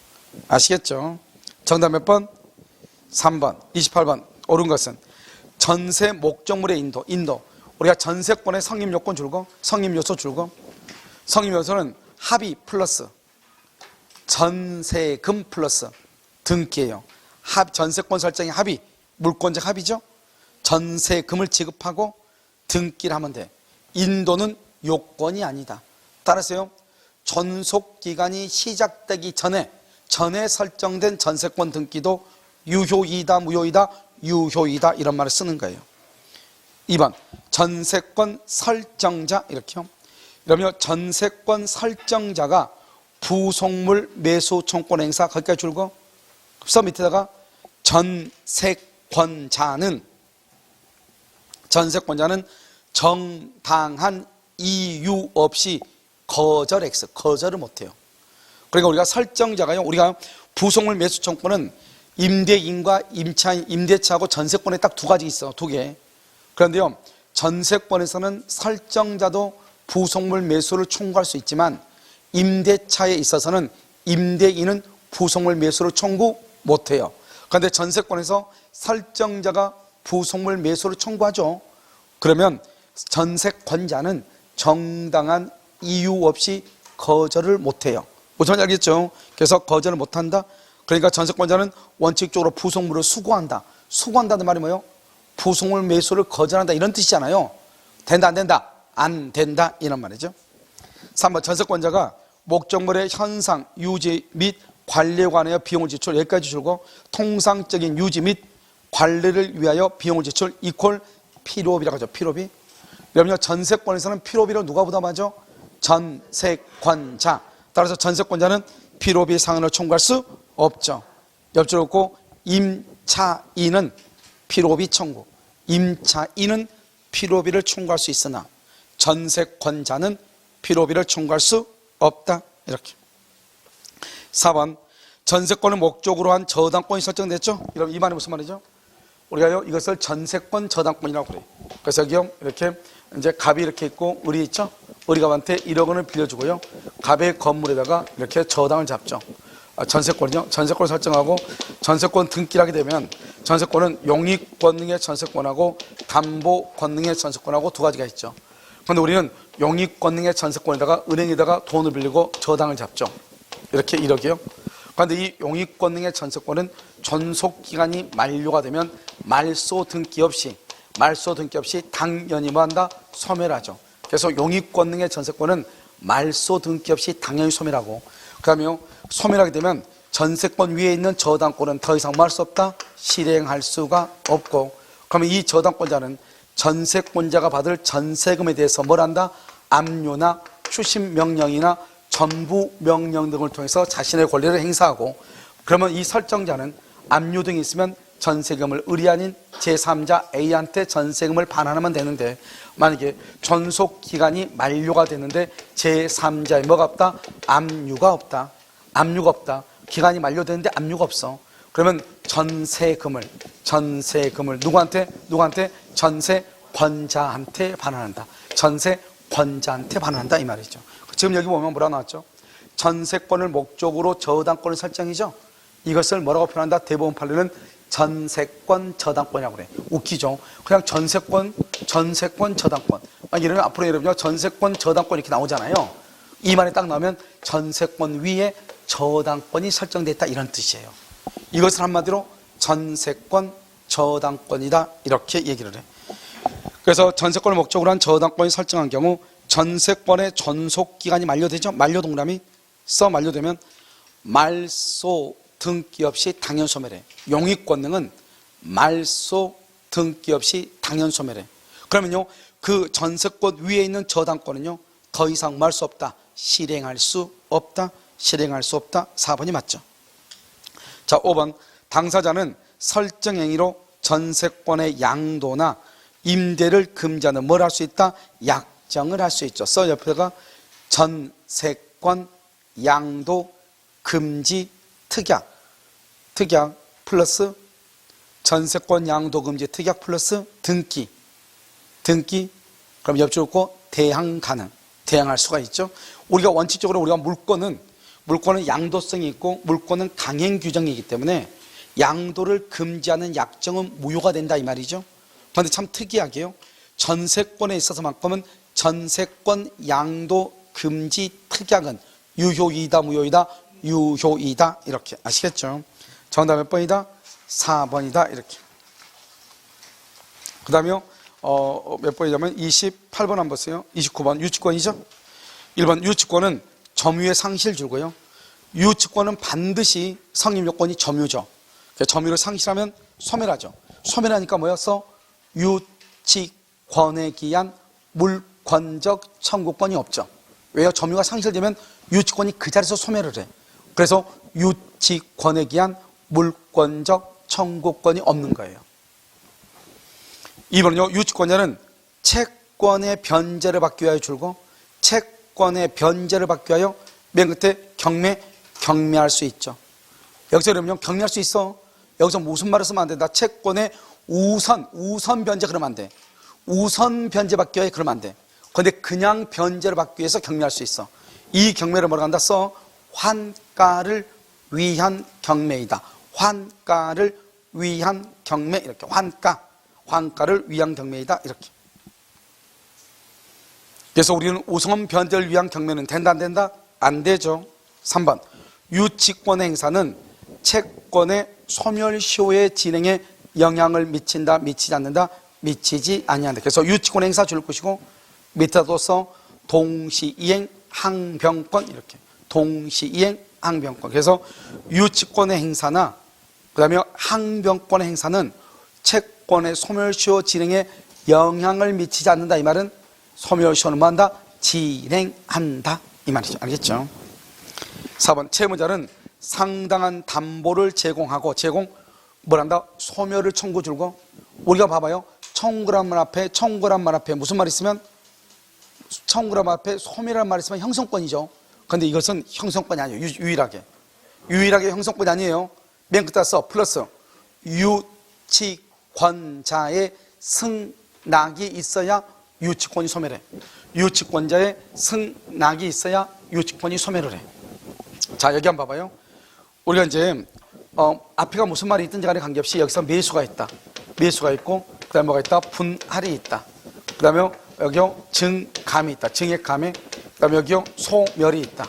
아시겠죠? 정답 몇 번? 3번 28번 옳은 것은 전세 목적물의 인도. 우리가 전세권의 성립요건 줄고 성립요소 줄고 성립요소는 합의 플러스 전세금 플러스 등기예요. 전세권 설정의 합의, 물권적 합의죠. 전세금을 지급하고 등기를 하면 돼. 인도는 요건이 아니다. 따라서요 존속기간이 시작되기 전에 설정된 전세권 등기도 유효이다 무효이다? 유효이다 이런 말을 쓰는 거예요. 2번 전세권 설정자 이렇게요. 그러면 전세권 설정자가 부속물 매수 청권 행사 거기까지 줄고 써 밑에다가 전세권자는 정당한 이유 없이 거절을 못해요. 그러니까 우리가 설정자가요 우리가 부속물 매수 청권은 임대인과 임대차하고 전세권에 딱 두 가지 있어. 두 개. 그런데요 전세권에서는 설정자도 부속물 매수를 청구할 수 있지만 임대차에 있어서는 임대인은 부속물 매수를 청구 못해요. 그런데 전세권에서 설정자가 부속물 매수를 청구하죠. 그러면 전세권자는 정당한 이유 없이 거절을 못해요. 무슨 말인지 알겠죠? 그래서 거절을 못한다. 그러니까 전세권자는 원칙적으로 부속물을 수거한다. 수거한다는 말이 뭐예요? 부속물 매수를 거절한다 이런 뜻이잖아요. 된다 안 된다? 안 된다 이런 말이죠. 3번 전세권자가 목적물의 현상, 유지 및 관리에 관하여 비용을 지출, 여기까지 줄고 통상적인 유지 및 관리를 위하여 비용을 지출 이퀄 필요비라고 하죠. 필요비. 그러면 전세권에서는 필요비를 누가 부담하죠? 전세권자. 따라서 전세권자는 필요비 상한을 청구할 수 없죠. 옆줄 긋고 임차인은 필요비 청구. 임차인은 필요비를 청구할 수 있으나 전세권자는 필요비를 청구할 수 없다. 이렇게. 4번 전세권을 목적으로 한 저당권이 설정됐죠? 이 말이 무슨 말이죠? 우리가요 이것을 전세권 저당권이라고 그래요. 그래서 여기요 이렇게 이제 갑이 이렇게 있고 을이 있죠? 을이갑한테 1억 원을 빌려주고요. 갑의 건물에다가 이렇게 저당을 잡죠. 전세권이요. 전세권을 설정하고 전세권 등기를 하게 되면 전세권은 용익 권능의 전세권하고 담보 권능의 전세권하고 두 가지가 있죠. 그런데 우리는 용익 권능의 전세권에다가 은행에다가 돈을 빌리고 저당을 잡죠. 이렇게 1억이요. 그런데 이 용익 권능의 전세권은 존속 기간이 만료가 되면 말소 등기 없이 당연히 뭐 한다? 소멸하죠. 그래서 용익 권능의 전세권은 말소 등기 없이 당연히 소멸하고, 그다음에요 소멸하게 되면 전세권 위에 있는 저당권은 더 이상 뭐 할 수 없다? 실행할 수가 없고, 그러면 이 저당권자는 전세권자가 받을 전세금에 대해서 뭘 한다? 압류나 추심 명령이나 전부 명령 등을 통해서 자신의 권리를 행사하고, 그러면 이 설정자는 압류 등이 있으면 전세금을 을이 아닌 제3자 A한테 전세금을 반환하면 되는데, 만약에 존속기간이 만료가 됐는데 제3자의 뭐가 없다? 압류가 없다. 기간이 만료됐는데 압류가 없어. 그러면 전세금을 누구한테? 전세권자한테 반환한다. 전세권자한테 반환한다 이 말이죠. 지금 여기 보면 뭐라 나왔죠? 전세권을 목적으로 저당권을 설정이죠. 이것을 뭐라고 표현한다? 대법원 판례는 전세권 저당권이라고 그래. 웃기죠? 그냥 전세권 저당권. 이러면 앞으로 여러분요 전세권 저당권 이렇게 나오잖아요. 이 말이 딱 나오면 전세권 위에 저당권이 설정됐다 이런 뜻이에요. 이것을 한마디로 전세권 저당권이다 이렇게 얘기를 해. 그래서 전세권을 목적으로 한 저당권이 설정한 경우 전세권의 존속기간이 만료되죠. 만료동그라미 만료되면 말소 등기 없이 당연 소멸해. 용익권능은 말소 등기 없이 당연 소멸해. 그러면요 그 전세권 위에 있는 저당권은요 더 이상 뭐 할 수 없다? 실행할 수 없다. 4번이 맞죠. 자, 5번 당사자는 설정행위로 전세권의 양도나 임대를 금지하는 뭘 할 수 있다? 약정을 할 수 있죠. 옆에다가 전세권 양도 금지 특약 플러스 전세권 양도 금지 특약 플러스 등기 그럼 옆줄 긋고 대항할 수가 있죠. 우리가 원칙적으로 우리가 물권은 양도성이 있고 물권은 강행 규정이기 때문에 양도를 금지하는 약정은 무효가 된다 이 말이죠. 그런데 참 특이하게요 전세권에 있어서만큼은 전세권 양도 금지 특약은 유효이다 무효이다? 유효이다 이렇게 아시겠죠? 정답 몇 번이다? 4번이다 이렇게. 그 다음에요 몇 번이냐면 28번 한번 보세요. 29번 유치권이죠. 1번 유치권은 점유의 상실 줄고요. 유치권은 반드시 성립 요건이 점유죠. 점유를 상실하면 소멸하죠. 소멸하니까 뭐였어? 유치권에 기한 물권적 청구권이 없죠. 왜요? 점유가 상실되면 유치권이 그 자리에서 소멸을 해. 그래서 유치권에 기한 물권적 청구권이 없는 거예요. 2번은요 유치권자는 채권의 변제를 받기 위하여 줄고 채권의 변제를 받기 위하여 맨 끝에 경매할 수 있죠. 여기서 그러면 경매할 수 있어. 여기서 무슨 말을 쓰면 안 된다. 채권의 우선 변제 그러면 안 돼. 우선 변제 받기 위해 그러면 안 돼. 그런데 그냥 변제를 받기 위해서 경매할 수 있어. 이 경매를 뭐라고 한다? 환가를 위한 경매이다. 환가를 위한 경매 이렇게 환가를 위한 경매이다 이렇게. 그래서 우리는 우선 변제를 위한 경매는 된다 안 된다? 안 되죠. 3번 유치권 행사는 채권의 소멸시효의 진행에 영향을 미친다 미치지 않는다 미치지 아니한다. 그래서 유치권 행사 줄 것이고 밑에다 둬서 동시이행 항변권 이렇게 동시이행 항변권. 그래서 유치권의 행사나 그다음에 항변권의 행사는 채권의 소멸시효 진행에 영향을 미치지 않는다. 이 말은 소멸시효는 뭐한다? 진행한다. 이 말이죠. 알겠죠? 4번 채무자는 상당한 담보를 제공하고 뭐란다? 소멸을 청구 줄고. 우리가 봐봐요. 청구란 말 앞에 무슨 말 있으면 청구란 말 앞에 소멸이란 말 있으면 형성권이죠. 그런데 이것은 형성권이 아니에요. 유일하게 형성권이 아니에요. 맨 끝에 써 플러스 유치권자의 승낙이 있어야 유치권이 소멸해. 유치권자의 승낙이 있어야 유치권이 소멸을 해. 자, 여기 한번 봐봐요. 우리가 이제 앞에가 무슨 말이 있든지 간에 관계없이 여기서 매수가 있다. 매수가 있고 그 다음에 뭐가 있다? 분할이 있다. 그 다음에 여기요 증감이 있다. 증액감에 그 다음에 여기요 소멸이 있다.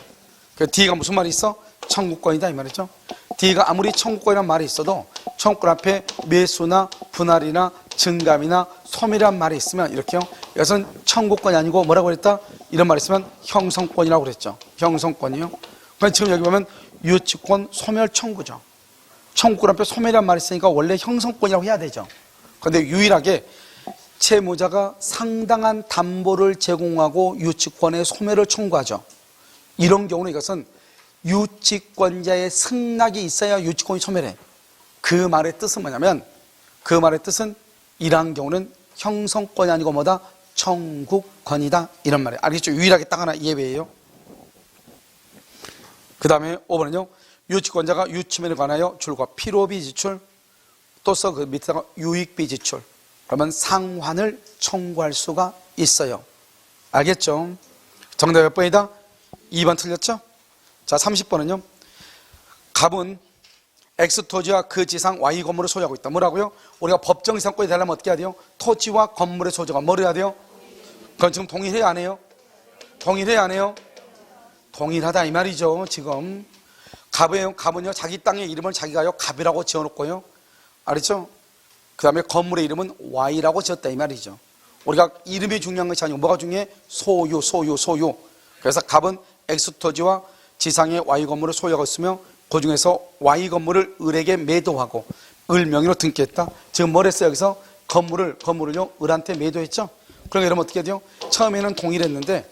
그 D가 무슨 말이 있어? 청구권이다 이 말이죠. D가 아무리 청구권이라는 말이 있어도 청구권 앞에 매수나 분할이나 증감이나 소멸이라는 말이 있으면 이렇게요. 이것은 청구권이 아니고 뭐라고 그랬다? 이런 말이 있으면 형성권이라고 그랬죠. 형성권이요. 그럼 지금 여기 보면 유치권 소멸 청구죠. 청구권 앞에 소멸이라는 말이 있으니까 원래 형성권이라고 해야 되죠. 그런데 유일하게 채무자가 상당한 담보를 제공하고 유치권의 소멸을 청구하죠. 이런 경우는 이것은 유치권자의 승낙이 있어야 유치권이 소멸해. 그 말의 뜻은 뭐냐면 그 말의 뜻은 이러한 경우는 형성권이 아니고 뭐다? 청구권이다 이런 말이에요. 알겠죠? 유일하게 딱 하나 예외예요. 그 다음에 5번은요 유치권자가 유치면에 관하여 줄과 필요비 지출 또 써 그 밑에다가 유익비 지출 그러면 상환을 청구할 수가 있어요. 알겠죠? 정답 몇 번이다? 2번 틀렸죠? 자 30번은요 갑은 X토지와 그 지상 Y 건물을 소유하고 있다. 뭐라고요? 우리가 법정 이상권이 되려면 어떻게 해야 돼요? 토지와 건물의 소유가 뭐를 해야 돼요? 그건 지금 동일해야 안 해요? 동일해야 안 해요? 동일하다 이 말이죠. 지금 갑은요 자기 땅의 이름을 자기가요 갑이라고 지어놓고요. 알았죠? 그 다음에 건물의 이름은 Y라고 지었다 이 말이죠. 우리가 이름이 중요한 것이 아니고 뭐가 중요해? 소유. 그래서 갑은 X토지와 지상의 Y 건물을 소유하고 있으며 그 중에서 Y 건물을 을에게 매도하고 을 명의로 등기했다. 지금 뭘 했어요? 여기서 건물을요 을한테 매도했죠. 그러면 여러분 어떻게 돼요? 처음에는 동일했는데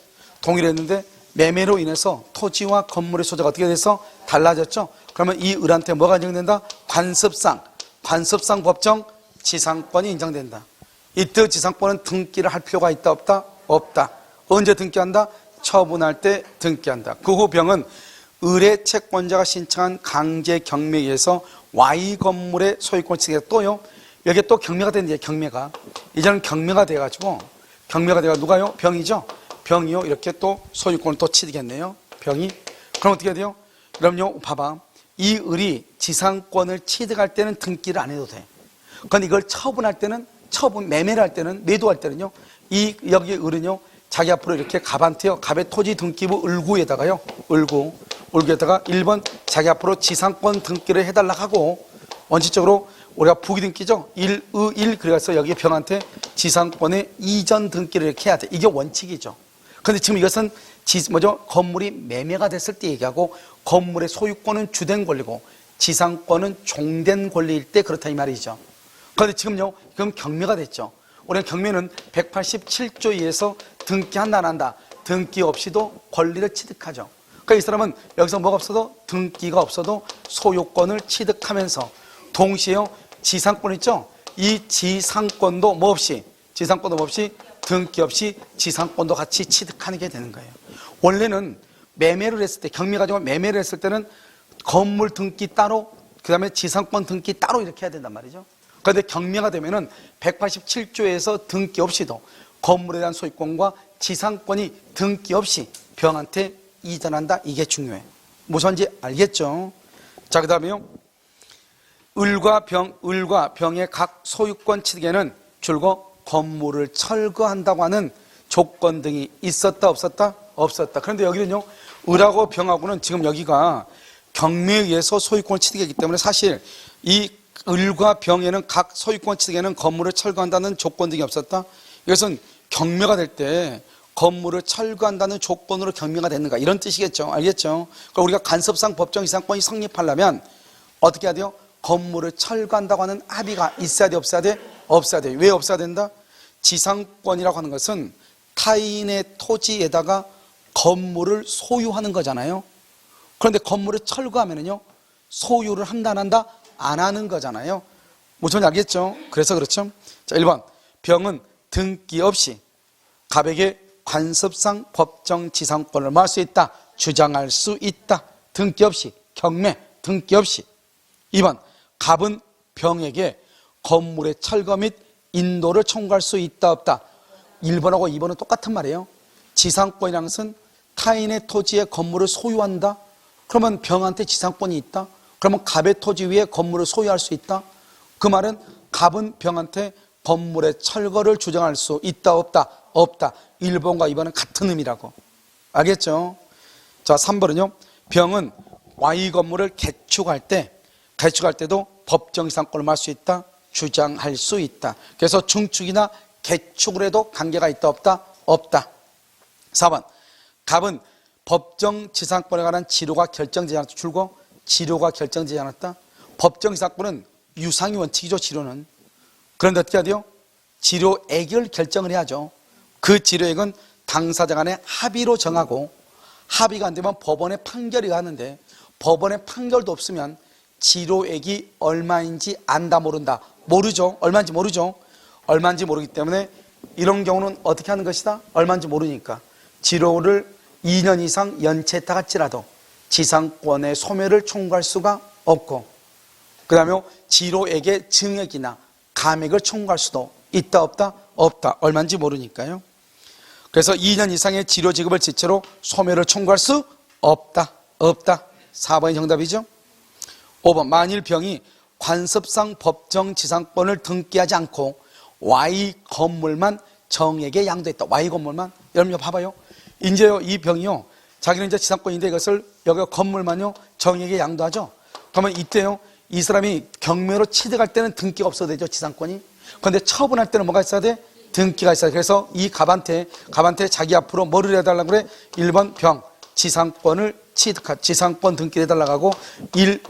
매매로 인해서 토지와 건물의 소재가 어떻게 돼서 달라졌죠. 그러면 이 을한테 뭐가 인정된다? 관습상 법정 지상권이 인정된다. 이때 지상권은 등기를 할 필요가 있다 없다? 없다. 언제 등기한다? 처분할 때 등기한다. 그 후 병은 을의 채권자가 신청한 강제 경매에 의해서 Y 건물의 소유권 취득에 또요 여기에 또 경매가 된대요. 경매가 이제는 경매가 돼가지고 누가요? 병이죠. 병이요 이렇게 또 소유권을 또 취득했네요. 병이 그럼 어떻게 돼요? 그럼요 봐봐 이 을이 지상권을 취득할 때는 등기를 안 해도 돼. 그런데 이걸 처분할 때는 매매를 할 때는 매도할 때는요 이 여기 을은요 자기 앞으로 이렇게 갑한테요 갑의 토지 등기부 을구에다가요 을구에다가 1번 자기 앞으로 지상권 등기를 해달라고 하고 원칙적으로 우리가 부기 등기죠 1 그래서 여기 병한테 지상권의 이전 등기를 이렇게 해야 돼. 이게 원칙이죠. 그런데 지금 이것은 건물이 매매가 됐을 때 얘기하고 건물의 소유권은 주된 권리고 지상권은 종된 권리일 때 그렇다 이 말이죠. 그런데 지금요 그럼 경매가 됐죠. 우리가 경매는 187조에 의해서 등기한다 안 한다. 등기 없이도 권리를 취득하죠. 그러니까 이 사람은 여기서 뭐가 없어도 등기가 없어도 소유권을 취득하면서 동시에요 지상권 있죠. 이 지상권도 뭐 없이 등기 없이 지상권도 같이 취득하게 되는 거예요. 원래는 매매를 했을 때 경매 가지고 매매를 했을 때는 건물 등기 따로 그 다음에 지상권 등기 따로 이렇게 해야 된단 말이죠. 그런데 경매가 되면은 187조에서 등기 없이도 건물에 대한 소유권과 지상권이 등기 없이 병한테 이전한다. 이게 중요해. 무슨지 알겠죠? 자, 그 다음에요. 을과 병의 각 소유권 취득에는 줄곧 건물을 철거한다고 하는 조건 등이 있었다 없었다? 없었다. 그런데 여기는요 을하고 병하고는 지금 여기가 경매에 의해서 소유권을 취득했기 때문에 사실 이 을과 병에는 각 소유권 취득에는 건물을 철거한다는 조건 등이 없었다. 이것은 경매가 될 때 건물을 철거한다는 조건으로 경매가 됐는가 이런 뜻이겠죠. 알겠죠? 그러니까 우리가 간섭상 법정 지상권이 성립하려면 어떻게 해야 돼요? 건물을 철거한다고 하는 합의가 있어야 돼, 없어야 돼? 없어야 돼. 왜 없어야 된다? 지상권이라고 하는 것은 타인의 토지에다가 건물을 소유하는 거잖아요. 그런데 건물을 철거하면은요, 소유를 한다, 안 한다? 안 하는 거잖아요. 무슨 알겠죠? 그래서 그렇죠. 자, 1번. 병은 등기 없이 갑에게 관습상 법정 지상권을 말할 수 있다. 주장할 수 있다. 등기 없이. 경매. 등기 없이. 2번. 갑은 병에게 건물의 철거 및 인도를 청구할 수 있다, 없다. 1번하고 2번은 똑같은 말이에요. 지상권이라는 것은 타인의 토지에 건물을 소유한다. 그러면 병한테 지상권이 있다. 그러면 갑의 토지 위에 건물을 소유할 수 있다. 그 말은 갑은 병한테 건물의 철거를 주장할 수 있다, 없다. 없다. 1번과 2번은 같은 의미라고. 알겠죠? 자, 3번은요. 병은 Y 건물을 개축할 때도 법정 지상권을 말할 수 있다. 주장할 수 있다. 그래서 중축이나 개축을 해도 관계가 있다, 없다? 없다. 4번. 갑은 법정 지상권에 관한 지료가 결정되지 않았다. 줄고 지료가 결정되지 않았다. 법정 지상권은 유상의 원칙이죠. 지료는. 그런데 어떻게 해야 돼요? 지료액을 결정을 해야죠. 그 지료액은 당사자 간의 합의로 정하고 합의가 안 되면 법원의 판결이 가는데 법원의 판결도 없으면 지료액이 얼마인지 안다, 모른다? 모르죠. 얼마인지 모르죠. 얼마인지 모르기 때문에 이런 경우는 어떻게 하는 것이다? 얼마인지 모르니까 지료를 2년 이상 연체했다 할지라도 지상권의 소멸을 청구할 수가 없고, 그 다음에 지료액의 증액이나 감액을 청구할 수도 있다, 없다? 없다. 얼마인지 모르니까요. 그래서 2년 이상의 지료 지급을 지체로 소멸을 청구할 수 없다, 없다. 4번이 정답이죠. 5번. 만일 병이 관습상 법정 지상권을 등기하지 않고 Y 건물만 정에게 양도했다. Y 건물만. 여러분 봐봐요. 이제요, 이 병이요, 자기는 이제 지상권인데 이것을 여기 건물만요 정에게 양도하죠. 그러면 이때요, 이 사람이 경매로 취득할 때는 등기가 없어도 되죠, 지상권이. 그런데 처분할 때는 뭐가 있어야 돼? 등기가 있어야 돼. 그래서 이 갑한테 자기 앞으로 뭐를 해달라고 그래? 1번 병, 지상권을 지상권 등기를 해달라고 하고 1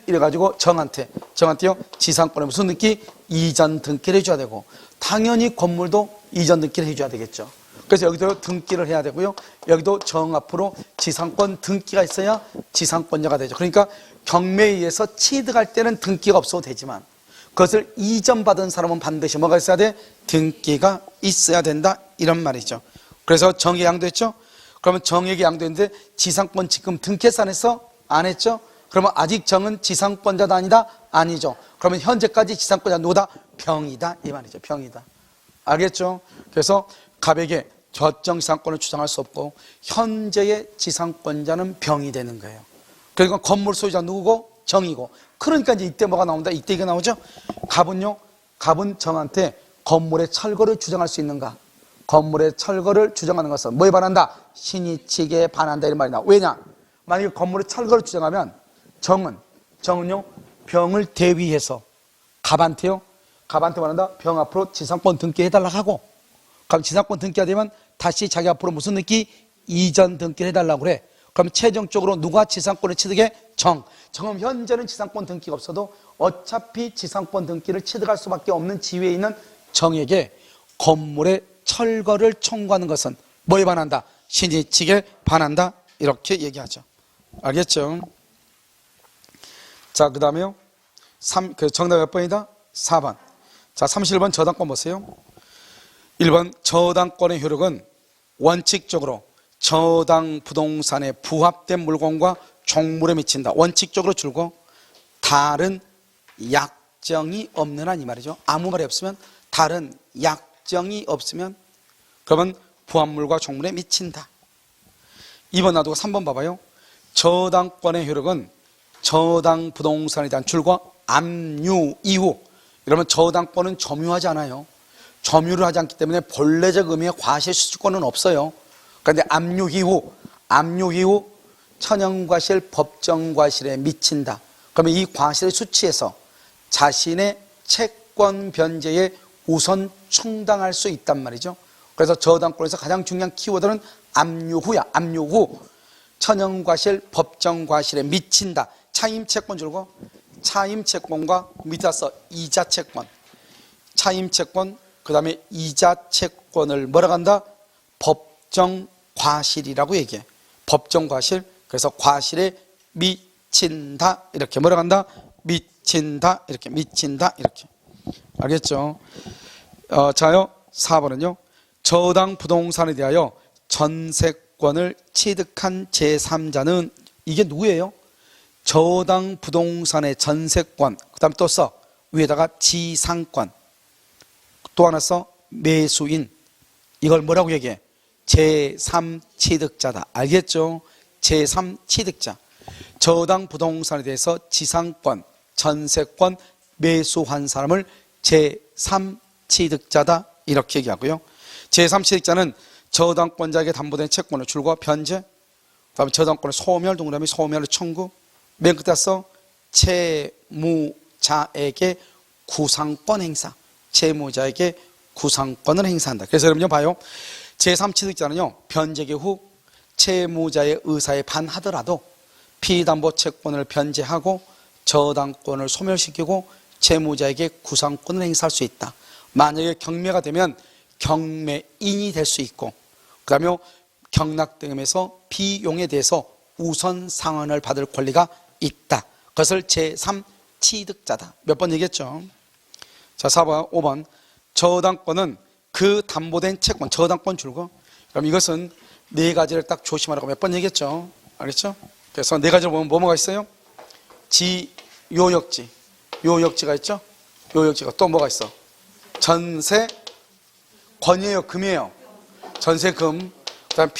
이래가지고 정한테요 지상권에 무슨 등기? 이전 등기를 해줘야 되고, 당연히 건물도 이전 등기를 해줘야 되겠죠. 그래서 여기도 등기를 해야 되고요, 여기도 정 앞으로 지상권 등기가 있어야 지상권자가 되죠. 그러니까 경매에 의해서 취득할 때는 등기가 없어도 되지만 그것을 이전받은 사람은 반드시 뭐가 있어야 돼? 등기가 있어야 된다, 이런 말이죠. 그래서 정에게 양도했죠. 그러면 정에게 양도했는데 지상권 지금 등기해서 안 했어? 안 했죠? 그러면 아직 정은 지상권자도 아니다? 아니죠. 그러면 현재까지 지상권자 누구다? 병이다, 이 말이죠. 병이다. 알겠죠? 그래서 갑에게 저정 지상권을 주장할 수 없고 현재의 지상권자는 병이 되는 거예요. 그러니까 건물 소유자 누구고? 정이고. 그러니까 이제 이때 뭐가 나온다? 이때 이게 나오죠? 갑은 정한테 건물의 철거를 주장할 수 있는가? 건물의 철거를 주장하는 것은 뭐에 반한다? 신의칙에 반한다, 이런 말이 나와. 왜냐? 만약에 건물의 철거를 주장하면 정은요 병을 대위해서 갑한테 말한다. 병 앞으로 지상권 등기해달라고 하고, 그럼 지상권 등기가 되면 다시 자기 앞으로 무슨 등기? 이전 등기를 해달라고 그래. 그럼 최종적으로 누가 지상권을 취득해? 정은 현재는 지상권 등기가 없어도 어차피 지상권 등기를 취득할 수밖에 없는 지위에 있는 정에게 건물의 철거를 청구하는 것은 뭐에 반한다? 신의칙에 반한다, 이렇게 얘기하죠. 알겠죠? 자, 그 다음에요, 정답 몇 번이다? 4번. 자, 31번 저당권 보세요. 1번 저당권의 효력은 원칙적으로 저당 부동산에 부합된 물건과 종물에 미친다. 원칙적으로 줄고 다른 약정이 없는 한, 이 말이죠. 아무 말이 없으면, 다른 약정이 없으면 그러면 부합물과 종물에 미친다. 2번 놔두고 3번 봐봐요. 저당권의 효력은 저당 부동산에 대한 줄과 압류 이후. 이러면 저당권은 점유하지 않아요. 점유를 하지 않기 때문에 본래적 의미의 과실 수주권은 없어요. 그런데 압류 이후 천연과실, 법정과실에 미친다. 그러면 이 과실을 수취해서 자신의 채권 변제에 우선 충당할 수 있단 말이죠. 그래서 저당권에서 가장 중요한 키워드는 압류후야. 압류후. 천연과실, 법정과실에 미친다. 차임채권 줄고 차임채권과 밑에 써 이자채권. 차임채권, 그 다음에 이자채권을 뭐라고 한다? 법정과실이라고 얘기해. 법정과실. 그래서 과실에 미친다. 이렇게 뭐라고 한다? 미친다. 이렇게 미친다. 이렇게. 알겠죠? 자요. 4번은요. 저당 부동산에 대하여 전세권을 취득한 제3자는 이게 누구예요? 저당 부동산의 전세권, 그 다음 또 써 위에다가 지상권, 또 하나 써 매수인. 이걸 뭐라고 얘기해? 제3취득자다. 알겠죠? 제3취득자. 저당 부동산에 대해서 지상권, 전세권 매수한 사람을 제3취득자다. 이렇게 얘기하고요. 제3취득자는 저당권자에게 담보된 채권을 줄과 변제, 그다음에 저당권의 소멸, 동그라미 소멸의 청구, 맨 끝에 써 채무자에게 구상권 행사, 채무자에게 구상권을 행사한다. 그래서 여러분 봐요. 제3취득자는요, 변제기 후 채무자의 의사에 반하더라도 피담보 채권을 변제하고 저당권을 소멸시키고 채무자에게 구상권을 행사할 수 있다. 만약에 경매가 되면 경매인이 될 수 있고, 그 다음에 경락등에서 비용에 대해서 우선 상환을 받을 권리가 있다. 그것을 제3취득자다. 몇 번 얘기했죠? 자, 4번, 5번. 저당권은 그 담보된 채권, 저당권 줄고, 그럼 이것은 네 가지를 딱 조심하라고 몇 번 얘기했죠? 알겠죠? 그래서 네 가지를 보면 뭐가 있어요? 지, 요역지. 요역지가 있죠? 요역지가 또 뭐가 있어? 전세, 권이에요, 금이에요? 전세금, 그 다음에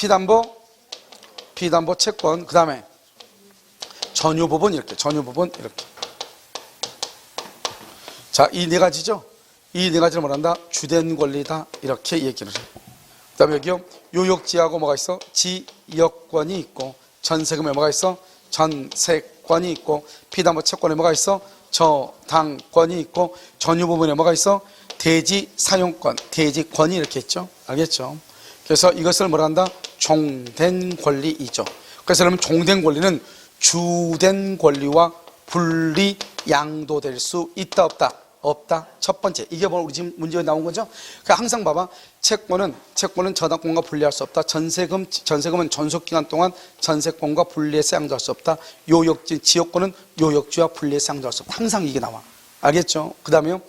피담보 채권, 그 다음에 전유부분 이렇게, 전유부분 이렇게. 자, 이 네 가지죠? 이 네 가지를 뭐란다? 주된 권리다. 이렇게 얘기를 해요. 그 다음에 여기요, 요역지하고 뭐가 있어? 지역권이 있고, 전세금에 뭐가 있어? 전세권이 있고, 피담보 채권에 뭐가 있어? 저당권이 있고, 전유부분에 뭐가 있어? 대지 사용권, 대지권이 이렇게 있죠. 알겠죠? 그래서 이것을 뭐라 한다? 종된 권리이죠. 그래서 여러분 종된 권리는 주된 권리와 분리 양도될 수 있다 없다? 없다. 첫 번째. 이게 뭐 우리 지금 문제가 나온 거죠? 그러니까 항상 봐봐. 채권은 저당권과 분리할 수 없다. 전세금은 존속기간 동안 전세권과 분리해서 양도할 수 없다. 요역지, 지역권은 요역지와 분리해서 양도할 수 없다. 항상 이게 나와. 알겠죠? 그 다음에요.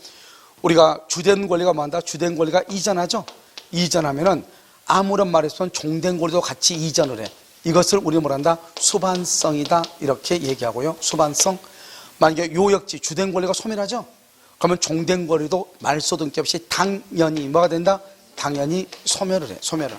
우리가 주된 권리가 뭐한다? 주된 권리가 이전하죠? 이전하면은 아무런 말 없으면 종된 권리도 같이 이전을 해. 이것을 우리 뭐란다? 수반성이다. 이렇게 얘기하고요. 수반성. 만약에 요역지, 주된 권리가 소멸하죠? 그러면 종된 권리도 말소 등기 없이 당연히 뭐가 된다? 당연히 소멸을 해. 소멸을.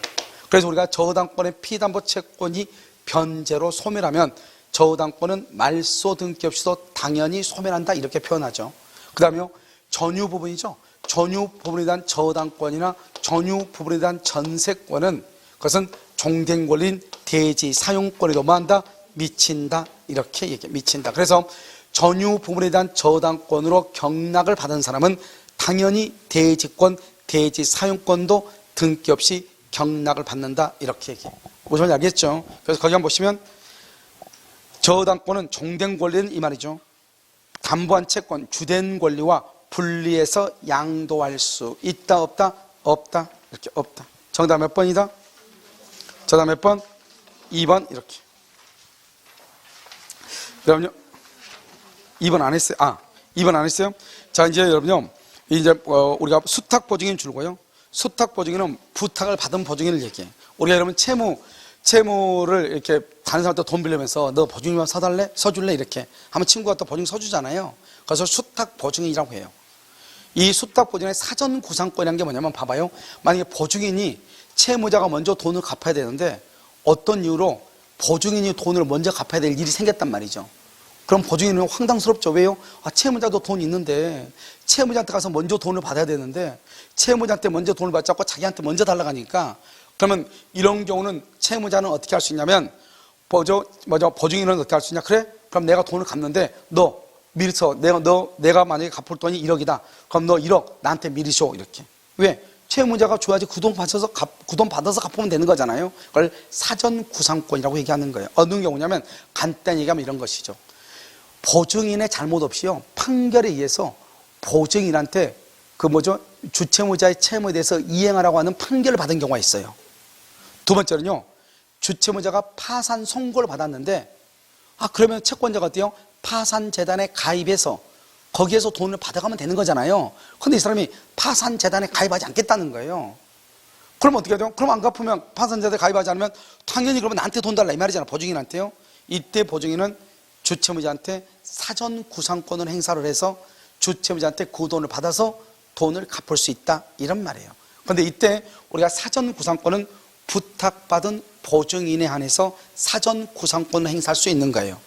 그래서 우리가 저당권의 피담보 채권이 변제로 소멸하면 저당권은 말소 등기 없이도 당연히 소멸한다. 이렇게 표현하죠. 그 다음에 전유 부분이죠. 전유 부분에 대한 저당권이나 전유 부분에 대한 전세권은 그것은 종된 권리인 대지 사용권에도 뭐한다? 미친다. 이렇게 얘기해. 미친다. 그래서 전유 부분에 대한 저당권으로 경락을 받은 사람은 당연히 대지권, 대지 사용권도 등기 없이 경락을 받는다. 이렇게 얘기해. 무슨 말인지 알겠죠? 그래서 거기 한번 보시면 저당권은 종된 권리는 이 말이죠. 담보한 채권, 주된 권리와 분리해서 양도할 수 있다 없다? 없다. 이렇게 없다. 정답 몇 번이다? 정답 몇 번? 2번 이렇게. 여러분요. 2번 안 했어요? 2번 안 했어요? 자, 이제 여러분요. 이제 우리가 수탁 보증인 줄고요. 수탁 보증인은 부탁을 받은 보증인을 얘기해. 우리가 여러분 채무를 이렇게 다른 사람한테 돈 빌리면서 너 보증인만 써줄래? 이렇게 하면 친구가 또 보증 써주잖아요. 그래서 수탁 보증인이라고 해요. 이 수탁 보증인의 사전 구상권이라는 게 뭐냐면 봐봐요. 만약에 보증인이 채무자가 먼저 돈을 갚아야 되는데 어떤 이유로 보증인이 돈을 먼저 갚아야 될 일이 생겼단 말이죠. 그럼 보증인은 황당스럽죠. 왜요? 채무자도 돈 있는데 채무자한테 가서 먼저 돈을 받아야 되는데 채무자한테 먼저 돈을 받지 않고 자기한테 먼저 달라고 하니까 그러면 이런 경우는 채무자는 어떻게 할 수 있냐면 보증인은 어떻게 할 수 있냐? 그래? 그럼 내가 돈을 갚는데 너 미리 써. 내가 만약에 갚을 돈이 1억이다. 그럼 너 1억 나한테 미리 줘. 이렇게. 왜? 채무자가 줘야지 그 돈 받아서 갚으면 되는 거잖아요. 그걸 사전 구상권이라고 얘기하는 거예요. 어느 경우냐면 간단히 얘기하면 이런 것이죠. 보증인의 잘못 없이요, 판결에 의해서 보증인한테 주채무자의 채무에 대해서 이행하라고 하는 판결을 받은 경우가 있어요. 두 번째는요, 주채무자가 파산 선고를 받았는데, 그러면 채권자가 어때요? 파산재단에 가입해서 거기에서 돈을 받아가면 되는 거잖아요. 근데 이 사람이 파산재단에 가입하지 않겠다는 거예요. 그럼 어떻게 해야 돼요? 그럼 안 갚으면, 파산재단에 가입하지 않으면 당연히 그러면 나한테 돈 달라 이 말이잖아, 보증인한테요. 이때 보증인은 주채무자한테 사전 구상권을 행사를 해서 주채무자한테 그 돈을 받아서 돈을 갚을 수 있다, 이런 말이에요. 그런데 이때 우리가 사전 구상권은 부탁받은 보증인에 한해서 사전 구상권을 행사할 수 있는 거예요.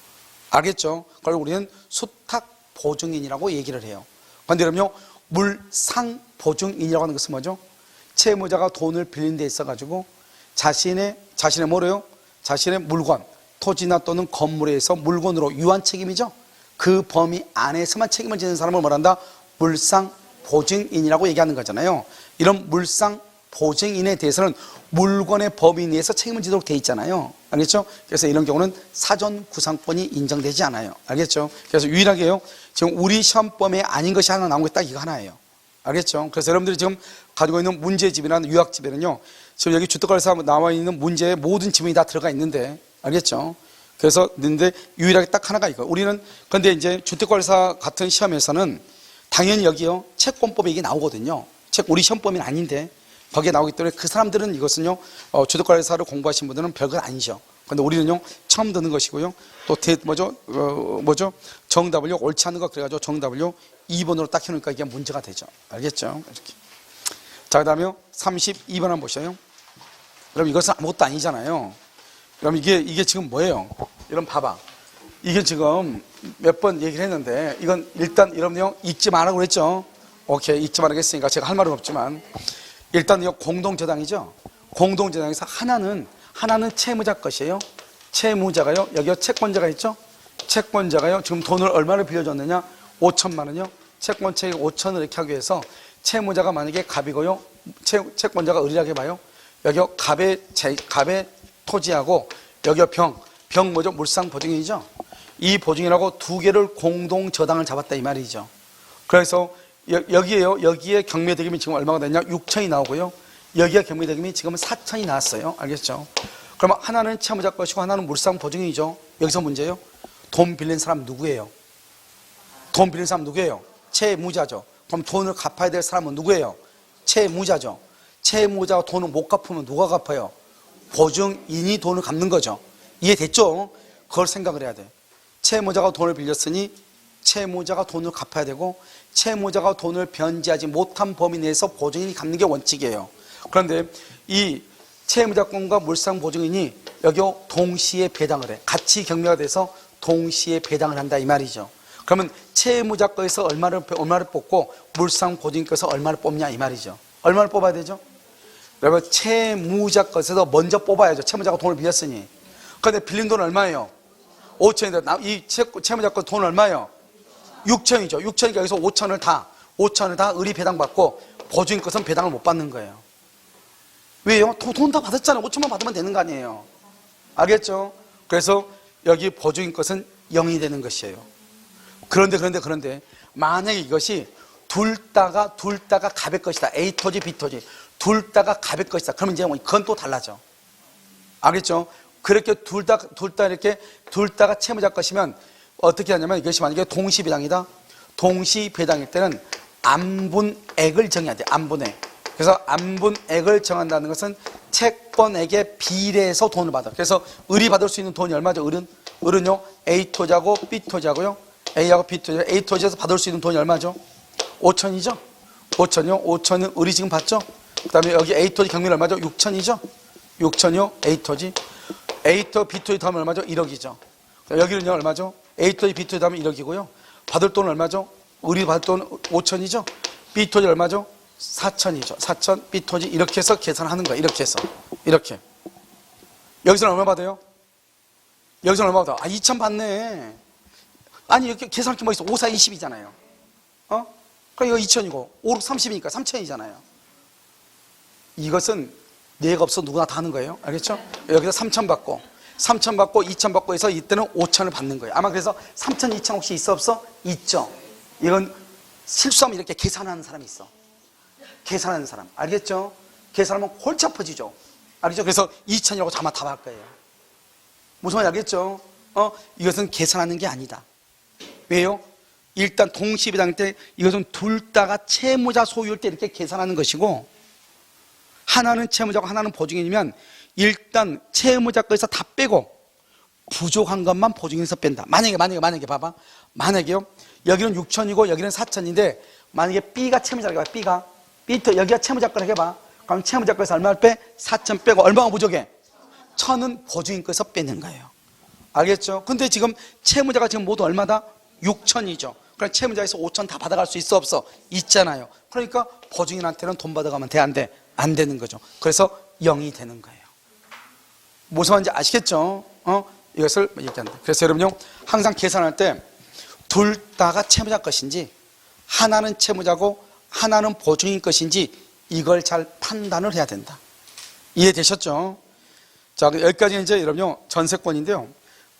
알겠죠? 그걸 우리는 수탁 보증인이라고 얘기를 해요. 그런데 그럼요, 물상 보증인이라고 하는 것은 뭐죠? 채무자가 돈을 빌린 데 있어가지고 자신의 뭐래요? 자신의 물건, 토지나 또는 건물에 의해서 물건으로 유한 책임이죠. 그 범위 안에서만 책임을 지는 사람을 뭐란다? 물상 보증인이라고 얘기하는 거잖아요. 이런 물상 보증인에 대해서는 물건의 범위 내에서 책임을 지도록 돼 있잖아요. 알겠죠? 그래서 이런 경우는 사전 구상권이 인정되지 않아요. 알겠죠? 그래서 유일하게요, 지금 우리 시험범위에 아닌 것이 하나 나온 게 딱 이거 하나예요. 알겠죠? 그래서 여러분들이 지금 가지고 있는 문제집이나 유학집에는요, 지금 여기 주택관리사 나와 있는 문제에 모든 지문이 다 들어가 있는데, 알겠죠? 그래서 근데 유일하게 딱 하나가 이거. 우리는 근데 이제 주택관리사 같은 시험에서는 당연히 여기요, 채권법에 이게 나오거든요. 우리 시험범위는 아닌데 거기에 나오기 때문에 그 사람들은 이것은요, 주택관리사를 공부하신 분들은 별건 아니죠. 근데 우리는요, 처음 듣는 것이고요. 또 정답을요, 옳지 않은 거 그래가지고 정답을요 2번으로 딱 해놓으니까 이게 문제가 되죠. 알겠죠? 이렇게. 자, 그 다음에 32번 한번 보셔요. 그럼 이것은 아무것도 아니잖아요. 그럼 이게 지금 뭐예요? 여러분 봐봐. 이게 지금 몇 번 얘기를 했는데, 이건 일단 여러분요, 읽지 말라고 그랬죠? 오케이, 읽지 말라고 했으니까 제가 할 말은 없지만, 일단 이거 공동저당이죠? 공동저당에서 하나는 채무자 것이에요. 채무자가요, 여기 채권자가 있죠? 채권자가요, 지금 돈을 얼마를 빌려줬느냐? 5천만 원이요. 채권책이 5천을 이렇게 하기 위해서 채무자가 만약에 갑이고요, 채권자가 을이라고 봐요. 여기 갑의 토지하고 여기 병 뭐죠? 물상 보증인이죠? 이 보증인하고 두 개를 공동 저당을 잡았다 이 말이죠. 그래서 여기에 경매대금이 지금 얼마가 됐냐? 6천이 나오고요. 여기에 경매대금이 지금 4천이 나왔어요. 알겠죠? 그러면 하나는 채무자 것이고 하나는 물상 보증인이죠. 여기서 문제예요. 돈 빌린 사람 누구예요? 돈 빌린 사람 누구예요? 채무자죠. 그럼 돈을 갚아야 될 사람은 누구예요? 채무자죠. 채무자가 돈을 못 갚으면 누가 갚아요? 보증인이 돈을 갚는 거죠. 이해됐죠? 그걸 생각을 해야 돼. 채무자가 돈을 빌렸으니 채무자가 돈을 갚아야 되고, 채무자가 돈을 변제하지 못한 범위 내에서 보증인이 갚는 게 원칙이에요. 그런데 이 채무자권과 물상보증인이 여기 동시에 배당을 해. 같이 경매가 돼서 동시에 배당을 한다 이 말이죠. 그러면 채무자 거에서 얼마를 뽑고 물상보증인 거에서 얼마를 뽑냐 이 말이죠. 얼마를 뽑아야 되죠? 여러분, 채무자 것에서 먼저 뽑아야죠. 채무자가 돈을 빌렸으니. 그런데 빌린 돈 얼마예요? 5천인데 이 채무자 것 돈 얼마예요? 6천이죠. 6천이니까 여기서 5천을 다 을이 배당받고 보증인 것은 배당을 못 받는 거예요. 왜요? 돈 다 받았잖아요. 5천만 받으면 되는 거 아니에요. 알겠죠? 그래서 여기 보증인 것은 0이 되는 것이에요. 그런데 만약에 이것이 둘 다가 갑의 것이다. A 토지, B 토지. 둘 다가 갑의 것이다. 그러면 이제 그건 또 달라져. 알겠죠? 그렇게 둘 다가 채무자 것이면 어떻게 하냐면, 이것이 만약에 동시배당이다. 동시배당일 때는 안분액을 정해야 돼. 안분액. 그래서 안분액을 정한다는 것은 채권액에 비례해서 돈을 받아. 그래서 을이 받을 수 있는 돈이 얼마죠? 을은요, A 토지하고 B 토지하고요, A하고 B 토지, A 토지에서 받을 수 있는 돈이 얼마죠? 5천이죠? 5천이요? 5천은 을이 지금 받죠? 그 다음에 여기 A 토지 경매는 얼마죠? 6천이죠? 6천이요? A 토지. A 토지, B 토지 더하면 얼마죠? 1억이죠. 여기는요, 얼마죠? A 토지, B 토지 더하면 1억이고요. 받을 돈은 얼마죠? 을이 받을 돈은 5천이죠? B 토지 얼마죠? 4천이죠. 4천, B 토지. 이렇게 해서 계산하는 거야. 이렇게 해서. 이렇게. 여기서는 얼마 받아요? 여기서는 얼마 받아? 2천 받네. 아니, 이렇게 계산할 게 뭐 있어? 5, 4, 20이잖아요. 그러니까 이거 2천이고, 5, 6, 30이니까 3천이잖아요. 이것은 뇌가 없어 누구나 다 하는 거예요. 알겠죠? 여기서 3천 받고 2천 받고 해서 이때는 5천을 받는 거예요. 아마 그래서 3천, 2천 혹시 있어 없어? 있죠. 이건 실수하면 이렇게 계산하는 사람이 있어. 계산하는 사람. 알겠죠? 계산하면 골치 아파지죠. 알겠죠? 그래서 2천이라고 아마 답할 거예요. 무슨 말인지 알겠죠? 이것은 계산하는 게 아니다. 왜요? 일단 동시배당 때 이것은 둘 다가 채무자 소유일 때 이렇게 계산하는 것이고, 하나는 채무자고 하나는 보증인이면 일단 채무자 거에서 다 빼고 부족한 것만 보증인에서 뺀다. 만약에 봐봐. 만약에요, 여기는 6천이고 여기는 4천인데 만약에 B가 채무자라고 해봐. B가 B부터 여기가 채무자 거라고 해봐. 그럼 채무자 거에서 얼마를 빼? 4천 빼고 얼마가 부족해? 1,000은 보증인 거에서 빼는 거예요. 알겠죠? 근데 지금 채무자가 지금 모두 얼마다? 6천이죠. 그럼 채무자에서 5천 다 받아갈 수 있어 없어? 있잖아요. 그러니까 보증인한테는 돈 받아가면 돼, 안 돼? 안 되는 거죠. 그래서 0이 되는 거예요. 무슨 말인지 아시겠죠? 이것을 얘기한다. 그래서 여러분요, 항상 계산할 때 둘 다가 채무자 것인지 하나는 채무자고 하나는 보증인 것인지 이걸 잘 판단을 해야 된다. 이해되셨죠? 자, 여기까지는 이제 여러분요, 전세권인데요.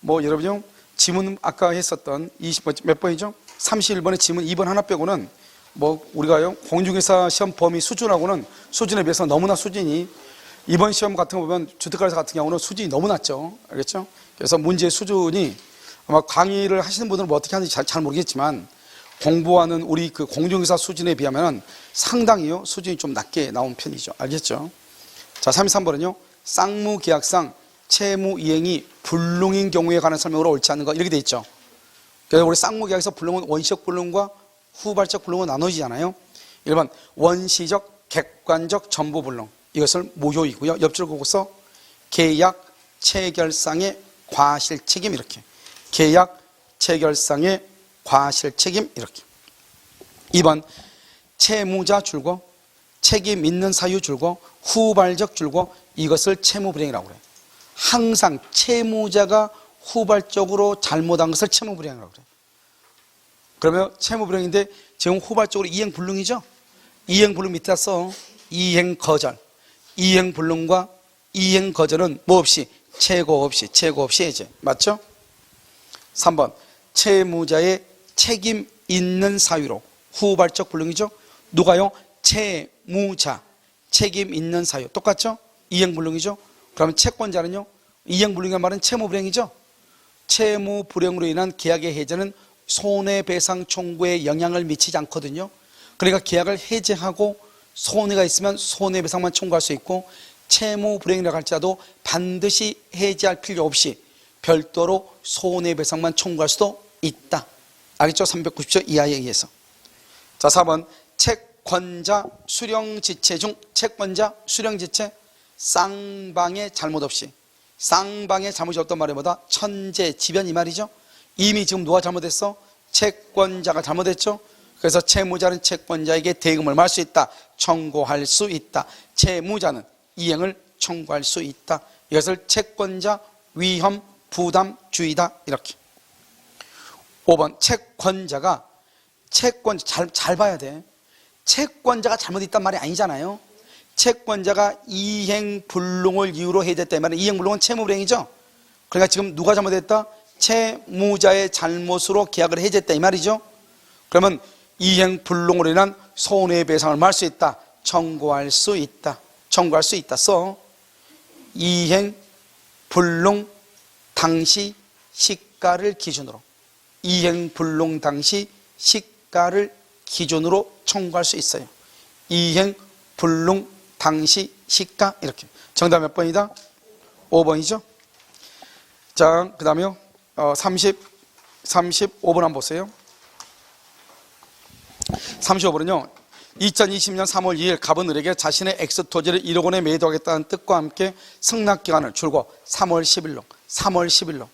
뭐 여러분요, 지문 아까 했었던 20번, 몇 번이죠? 31번의 지문 2번 하나 빼고는 뭐 우리가요, 공중회사 시험 범위 수준에 비해서 너무나 수준이, 이번 시험 같은 거 보면 주택가에서 같은 경우는 수준이 너무 낮죠. 알겠죠? 그래서 문제의 수준이 아마 강의를 하시는 분들은 뭐 어떻게 하는지 잘 모르겠지만 공부하는 우리 그 공중회사 수준에 비하면 상당히요, 수준이 좀 낮게 나온 편이죠. 알겠죠? 자, 33번은요, 쌍무계약상 채무 이행이 불능인 경우에 관한 설명으로 옳지 않은 거, 이렇게 돼 있죠. 그래서 우리 쌍무계약에서 불능은 원시적 불능과 후발적 불능으로 나눠지잖아요. 1번 원시적, 객관적, 전부 불능, 이것을 무효이고요. 옆줄 긋고서 계약 체결상의 과실책임, 이렇게 계약 체결상의 과실책임, 이렇게. 2번 채무자 줄고 책임 있는 사유 줄고 후발적 줄고 이것을 채무불이행이라고 그래요. 항상 채무자가 후발적으로 잘못한 것을 채무불이행이라고 그래요. 그러면 채무불이행인데 지금 후발적으로 이행불능이죠. 이행불능 밑에다 써. 이행거절. 이행불능과 이행거절은 뭐 없이? 최고 없이 해제. 맞죠? 3번 채무자의 책임 있는 사유로 후발적 불능이죠. 누가요? 채무자. 책임 있는 사유. 똑같죠? 이행불능이죠. 그러면 채권자는요? 이행불능이란 말은 채무불이행이죠. 채무불이행으로 인한 계약의 해제는 손해배상 청구에 영향을 미치지 않거든요. 그러니까 계약을 해제하고 손해가 있으면 손해배상만 청구할 수 있고, 채무불이행이라고 할지라도 반드시 해제할 필요 없이 별도로 손해배상만 청구할 수도 있다. 알겠죠? 390조 이하에 의해서. 자, 4번 채권자 수령지체 중 채권자 수령지체 쌍방의 잘못 없이, 쌍방의 잘못이 없단 말이 뭐다? 천재지변 이 말이죠. 이미 지금 누가 잘못했어? 채권자가 잘못했죠. 그래서 채무자는 채권자에게 대금을 말할 수 있다. 청구할 수 있다. 채무자는 이행을 청구할 수 있다. 이것을 채권자 위험 부담주의다. 이렇게. 5번 채권자가 잘 봐야 돼. 채권자가 잘못했단 말이 아니잖아요. 채권자가 이행불능을 이유로 해제했다. 이 말은 이행불능은 채무불이행이죠. 그러니까 지금 누가 잘못했다? 채무자의 잘못으로 계약을 해제했다 이 말이죠. 그러면 이행불능으로 인한 손해배상을 말할 수 있다. 청구할 수 있다. 써. 이행불능 당시 시가를 기준으로, 이행불능 당시 시가를 기준으로 청구할 수 있어요. 이행불능 당시 시가, 이렇게. 정답 몇 번이다? 5번이죠. 자, 그 다음에요. 35번 한번 보세요. 35번은요. 2020년 3월 2일 갑은 을에게 자신의 엑스토지를 1억 원에 매도하겠다는 뜻과 함께 승낙기간을 줄고 3월 10일로.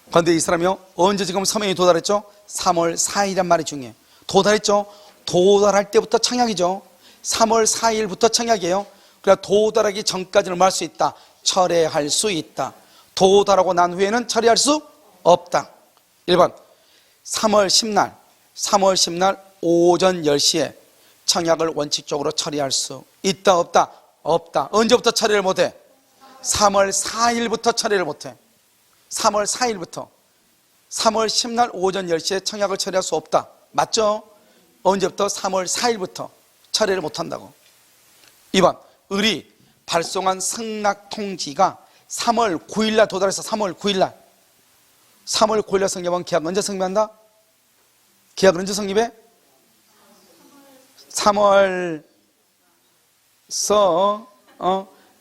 그런데 이 사람이요, 언제 지금 서명이 도달했죠? 3월 4일이란 말이 중요해요. 도달했죠? 도달할 때부터 청약이죠. 3월 4일부터 청약이에요. 그러니까 도달하기 전까지는 말 수 있다. 철회할 수 있다. 도달하고 난 후에는 처리할 수 없다. 1번 3월 10날 오전 10시에 청약을 원칙적으로 처리할 수 있다 없다? 없다. 언제부터 처리를 못해? 3월 4일부터 처리를 못해. 3월 4일부터 3월 10날 오전 10시에 청약을 처리할 수 없다. 맞죠? 언제부터? 3월 4일부터 처리를 못한다고. 2번, 을이 발송한 승낙 통지가 3월 9일날 도달해서 3월 9일날 3월 9일날 성립한 계약 언제 성립한다? 계약은 언제 성립해? 3월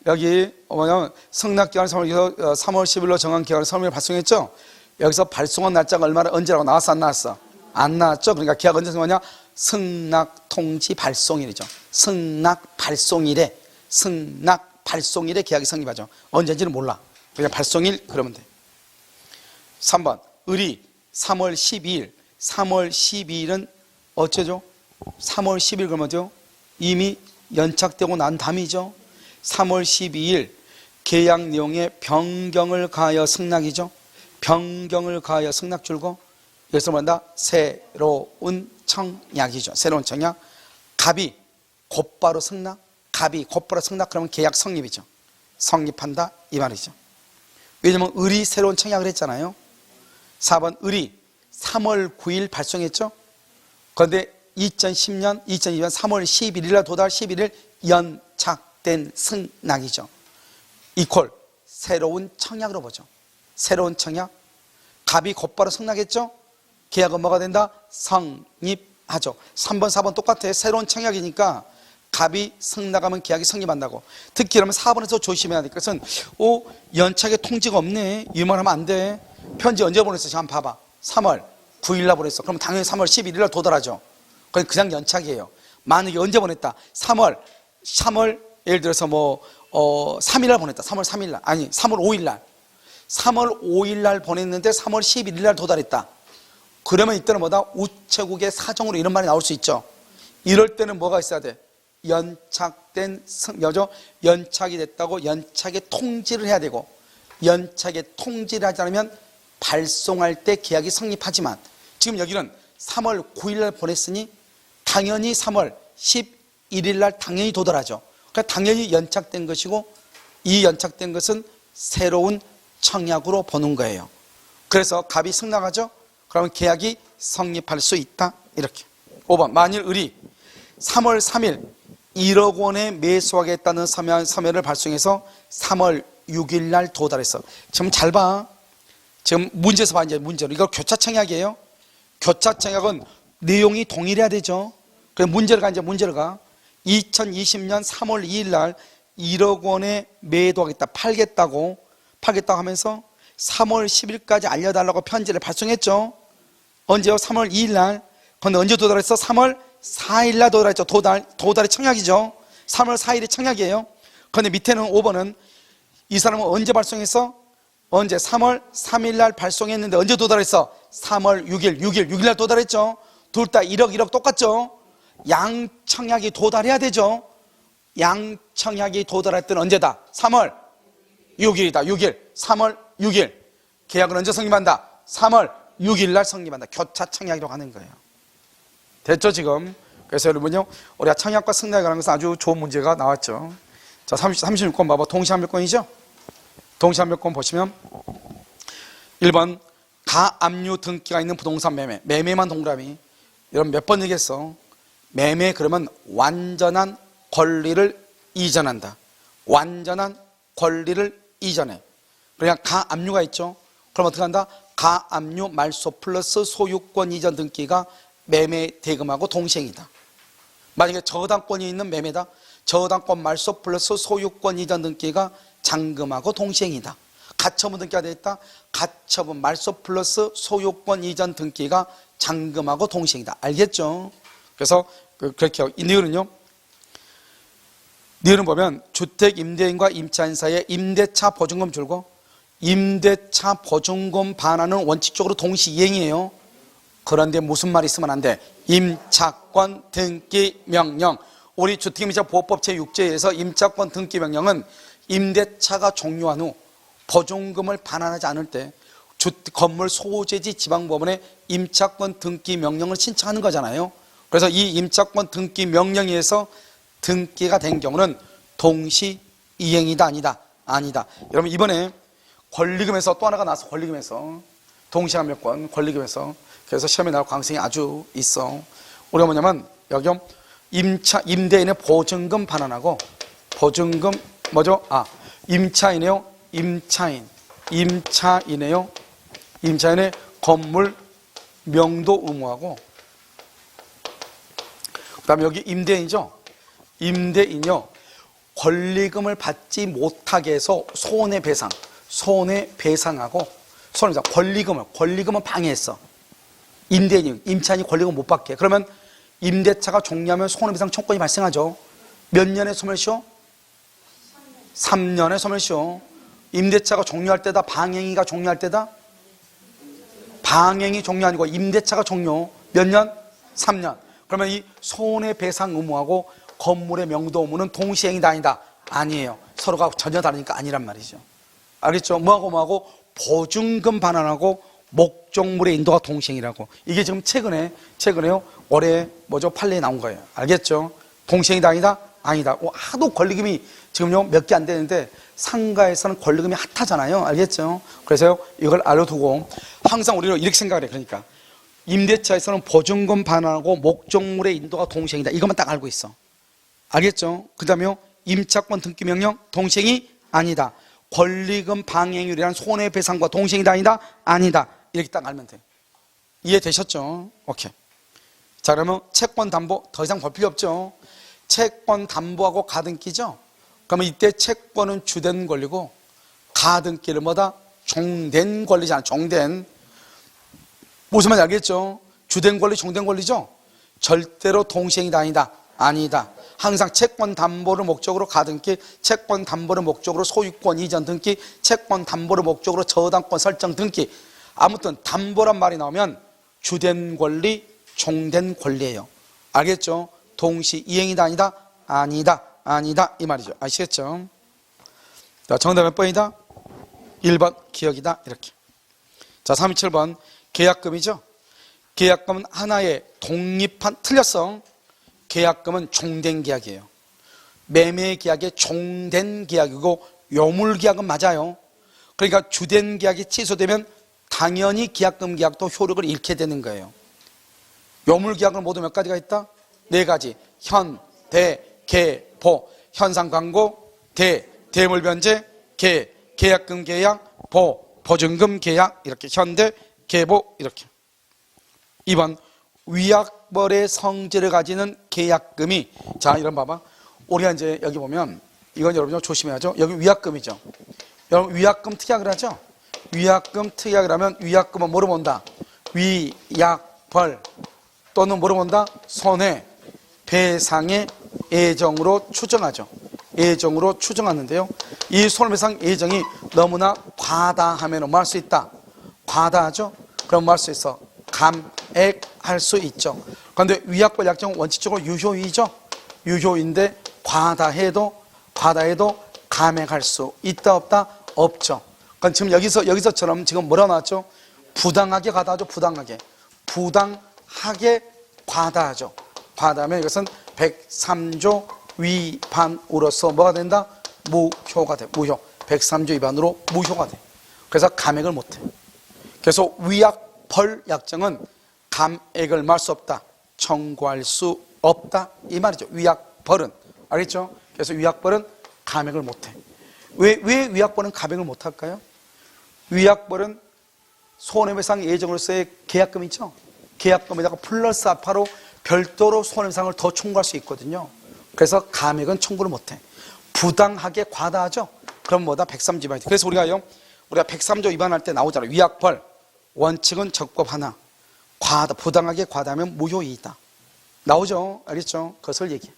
여기 뭐냐면 승낙기간 3월 10일로 정한 계약을 성립을 발송했죠. 여기서 발송한 날짜가 언제라고 나왔어 안 나왔어? 안 나왔죠. 그러니까 계약 언제 성립하냐? 승낙 통지 발송일이죠. 승낙 발송일에 계약이 성립하죠. 언제인지는 몰라. 그냥 발송일 그러면 돼. 3번, 을이 3월 12일은 어째죠? 3월 10일 그러면 어때요? 이미 연착되고 난 다음이죠. 3월 12일 계약 내용에 변경을 가하여 승낙이죠. 변경을 가하여 승낙 줄고 여기서 뭐한다? 새로운 청약이죠. 새로운 청약. 갑이 곧바로 승낙, 그러면 계약 성립이죠. 성립한다 이 말이죠. 왜냐면 을이 새로운 청약을 했잖아요. 4번, 을이 3월 9일 발송했죠. 그런데 2020년 3월 11일에 도달 11일 연착된 승낙이죠. 이퀄 새로운 청약으로 보죠. 새로운 청약. 갑이 곧바로 승낙했죠. 계약은 뭐가 된다? 성립하죠. 3번 4번 똑같아요. 새로운 청약이니까 갑이 승낙하면 계약이 성립한다고. 특히 그러면 4번에서 조심해야 될 것은 연착의 통지가 없네. 이 말 하면 안 돼. 편지 언제 보냈어? 한번 봐봐. 3월 9일날 보냈어. 그럼 당연히 3월 11일날 도달하죠. 그냥 연착이에요. 만약에 언제 보냈다? 3월 예를 들어서 3일날 보냈다. 3월 3일날 아니 3월 5일날 3월 5일날 보냈는데 3월 11일날 도달했다. 그러면 이때는 뭐다? 우체국의 사정으로 이런 말이 나올 수 있죠. 이럴 때는 뭐가 있어야 돼? 연착이 됐다고 연착의 통지를 해야 되고, 연착의 통지를 하지 않으면 발송할 때 계약이 성립하지만 지금 여기는 3월 9일날 보냈으니 당연히 3월 11일날 당연히 도달하죠. 그러니까 당연히 연착된 것이고, 이 연착된 것은 새로운 청약으로 보는 거예요. 그래서 갑이 승낙하죠. 그러면 계약이 성립할 수 있다 이렇게. 5번, 만일 을이 3월 3일 1억 원에 매수하겠다는 서면을 발송해서 3월 6일날 도달했어. 지금 잘 봐. 지금 문제에서 봐. 이제 문제로 이거 교차청약이에요. 교차청약은 내용이 동일해야 되죠. 그래서 문제를 가. 2020년 3월 2일날 1억 원에 매도하겠다, 팔겠다고 하면서 3월 10일까지 알려달라고 편지를 발송했죠. 언제요? 3월 2일날. 그런데 언제 도달했어? 3월 4일날 도달했죠. 도달의 청약이죠. 3월 4일이 청약이에요. 그런데 밑에는 5번은 이 사람은 언제 발송했어? 언제? 3월 3일날 발송했는데 언제 도달했어? 3월 6일날 도달했죠. 둘 다 1억 똑같죠. 양청약이 도달해야 되죠. 양청약이 도달할 때는 언제다? 3월 6일이다. 3월 6일. 계약은 언제 성립한다? 3월 6일날 성립한다. 교차청약이라고 하는 거예요. 됐죠 지금? 그래서 여러분요, 우리가 청약과 승낙에 관한 것은 아주 좋은 문제가 나왔죠. 자, 36권 봐봐. 동시함유권이죠. 동시함유권 보시면 1번 가압류 등기가 있는 부동산 매매만 동그라미. 여러분 몇 번 얘기했어? 매매 그러면 완전한 권리를 이전한다. 완전한 권리를 이전해. 그러니까 가압류가 있죠. 그럼 어떻게 한다? 가압류 말소 플러스 소유권 이전 등기가 매매 대금하고 동시행이다. 만약에 저당권이 있는 매매다. 저당권 말소 플러스 소유권 이전 등기가 잔금하고 동시행이다. 가처분 등기가 되어 있다. 가처분 말소 플러스 소유권 이전 등기가 잔금하고 동시행이다. 알겠죠? 그래서 그렇게 이 니은은요. 니은은 보면 주택 임대인과 임차인 사이에 임대차 보증금 줄고 임대차 보증금 반환은 원칙적으로 동시 이행이에요. 그런데 무슨 말이 있으면 안 돼? 임차권 등기 명령. 우리 주택임대차보호법 제6조에서 임차권 등기 명령은 임대차가 종료한 후 보증금을 반환하지 않을 때 건물 소재지 지방법원에 임차권 등기 명령을 신청하는 거잖아요. 그래서 이 임차권 등기 명령에 의해서 등기가 된 경우는 동시 이행이다 아니다? 아니다. 여러분 이번에 권리금에서 또 하나가 나왔어. 권리금에서 동시가 몇 건 권리금에서. 그래서 시험에 나올 가능성이 아주 있어. 우리가 뭐냐면 여기 임대인의 보증금 반환하고 보증금 뭐죠? 임차인이요. 임차인의 건물 명도 의무하고 그 다음에 여기 임대인이죠. 임대인이요. 권리금을 받지 못하게 해서 손해배상하고 권리금은 방해했어. 임차인이 권리금 못 받게. 그러면 임대차가 종료하면 손해배상 청구권이 발생하죠. 몇 년의 소멸시효? 3년의 소멸시효. 임대차가 종료할 때다, 방행위가 종료할 때다? 방행이 종료 아니고 임대차가 종료. 몇 년? 3년. 그러면 이 손해배상 의무하고 건물의 명도 의무는 동시행이다 아니다? 아니에요. 서로가 전혀 다르니까 아니란 말이죠. 알겠죠? 뭐하고 보증금 반환하고 목적물의 인도가 동시행이라고. 이게 지금 최근에요. 올해 판례에 나온 거예요. 알겠죠? 동시행이다 아니다? 아니다. 하도 권리금이 지금요 몇 개 안 되는데 상가에서는 권리금이 핫하잖아요. 알겠죠? 그래서 이걸 알아두고 항상 우리는 이렇게 생각을 해. 그러니까 임대차에서는 보증금 반환하고 목적물의 인도가 동시행이다. 이것만 딱 알고 있어. 알겠죠? 그 다음에 임차권 등기 명령 동시행이 아니다. 권리금 방해율이란 손해배상과 동시행이다 아니다? 아니다. 이렇게 딱 알면 돼. 이해되셨죠? 오케이. 자, 그러면 채권 담보 더 이상 볼 필요 없죠. 채권 담보하고 가등기죠. 그러면 이때 채권은 주된 권리고 가등기를 종된 권리잖아. 종된. 무슨 말인지 알겠죠? 주된 권리, 종된 권리죠? 절대로 동시행이다 아니다? 아니다. 항상 채권 담보를 목적으로 가등기, 채권 담보를 목적으로 소유권 이전 등기, 채권 담보를 목적으로 저당권 설정 등기. 아무튼 담보란 말이 나오면 주된 권리, 종된 권리예요. 알겠죠? 동시 이행이다 아니다? 아니다 이 말이죠. 아시겠죠? 자, 정답 몇 번이다? 1번 기억이다. 이렇게. 자, 327번 계약금이죠. 계약금은 하나의 독립한, 틀렸어. 계약금은 종된 계약이에요. 매매 계약의 종된 계약이고 요물 계약은 맞아요. 그러니까 주된 계약이 취소되면 당연히 계약금 계약도 효력을 잃게 되는 거예요. 요물 계약은 모두 몇 가지가 있다? 4가지. 현, 대, 계, 보. 현상 광고, 대, 대물 변제, 계, 계약금 계약, 보, 보증금 계약. 이렇게 현대, 계보 이렇게. 2번 위약벌의 성질을 가지는 계약금이, 자, 이런 봐봐. 우리가 이제 여기 보면 이건 여러분 조심해야죠. 여기 위약금이죠. 여러분 위약금 특약을 하죠. 위약금 특약을 하면 위약금은 뭐로 본다? 위약벌 또는 뭐로 본다? 손해배상의 예정으로 추정하죠. 예정으로 추정하는데요. 이 손해배상 예정이 너무나 과다하면 뭐 할 수 있다? 과다하죠? 그럼 뭐 할 수 있어? 감액할 수 있죠. 그런데 위약벌 약정은 원칙적으로 유효이죠. 유효인데 과다해도 감액할 수 있다 없다? 없죠. 그럼 지금 여기서처럼 지금 뭐라 나왔죠? 부당하게 과다하죠. 부당하게 과다하죠. 과다하면 이것은 103조 위반으로서 뭐가 된다? 무효가 돼. 무효. 103조 위반으로 무효가 돼. 그래서 감액을 못해. 그래서 위약벌 약정은 감액을 말 수 없다. 청구할 수 없다. 이 말이죠. 위약벌은. 알겠죠? 그래서 위약벌은 감액을 못해. 왜 위약벌은 감액을 못할까요? 위약벌은 손해배상 예정으로서의 계약금 있죠? 계약금에다가 플러스 알파로 별도로 손해배상을 더 청구할 수 있거든요. 그래서 감액은 청구를 못해. 부당하게 과다하죠? 그럼 뭐다? 103조 위반. 그래서 우리가 103조 위반할 때 나오잖아요. 위약벌 원칙은 적법 하나, 부당하게 과다하면 무효이다. 나오죠? 알겠죠? 그것을 얘기해.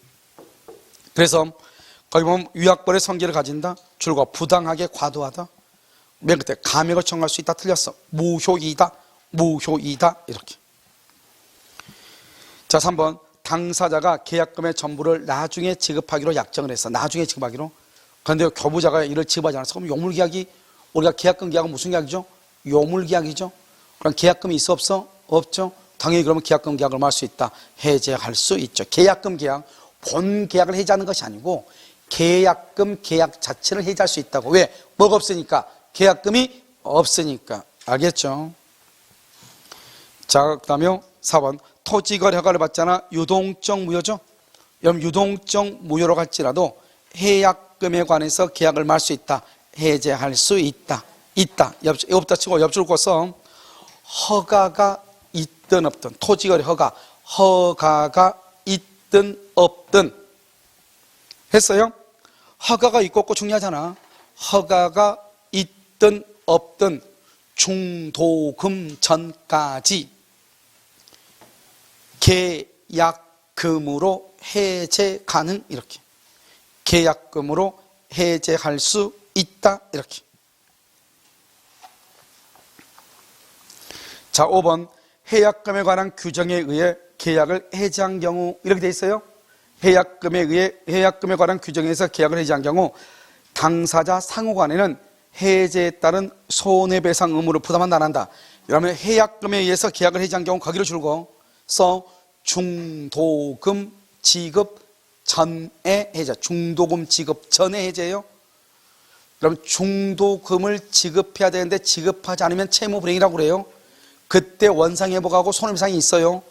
그래서 거기 보면 위약벌의 성질을 가진다. 줄과 부당하게 과도하다. 맨 끝에 감액을 청구할 수 있다. 틀렸어. 무효이다. 이렇게. 자, 3번 당사자가 계약금의 전부를 나중에 지급하기로 약정을 했어. 나중에 지급하기로. 그런데 교부자가 이를 지급하지 않았어. 그럼 요물계약이, 우리가 계약금 계약은 무슨 계약이죠? 요물계약이죠. 그럼 계약금이 있어 없어? 없죠. 당연히 그러면 계약금 계약을 할 수 있다. 해제할 수 있죠. 계약금 계약, 본 계약을 해제하는 것이 아니고 계약금 계약 자체를 해지할 수 있다고. 왜? 뭐가 없으니까? 계약금이 없으니까. 알겠죠? 자, 그 다음에 4번 토지거래 허가를 받잖아. 유동적 무효죠. 여러분 유동적 무효로 갈지라도 해약금에 관해서 계약을 말 수 있다. 해제할 수 있다. 없다 치고 옆줄 긋어 허가가 있든 없든, 토지거래 허가가 있든 없든 했어요. 허가가 있고 없고 중요하잖아. 허가가 있든 없든 중도금 전까지 계약금으로 해제 가능. 이렇게 계약금으로 해제할 수 있다. 이렇게. 자, 5번 해약금에 관한 규정에 의해 계약을 해지한 경우 이렇게 돼 있어요. 해약금에 관한 규정에 의해서 계약을 해지한 경우 당사자 상호간에는 해제에 따른 손해배상 의무를 부담한다 안 한다. 그러면 해약금에 의해서 계약을 해지한 경우 거기를 줄고 써 중도금 지급 전에 해제. 중도금 지급 전에 해제예요. 그럼 중도금을 지급해야 되는데 지급하지 않으면 채무불이행이라고 그래요. 그때 원상회복하고 손해배상이 있어요.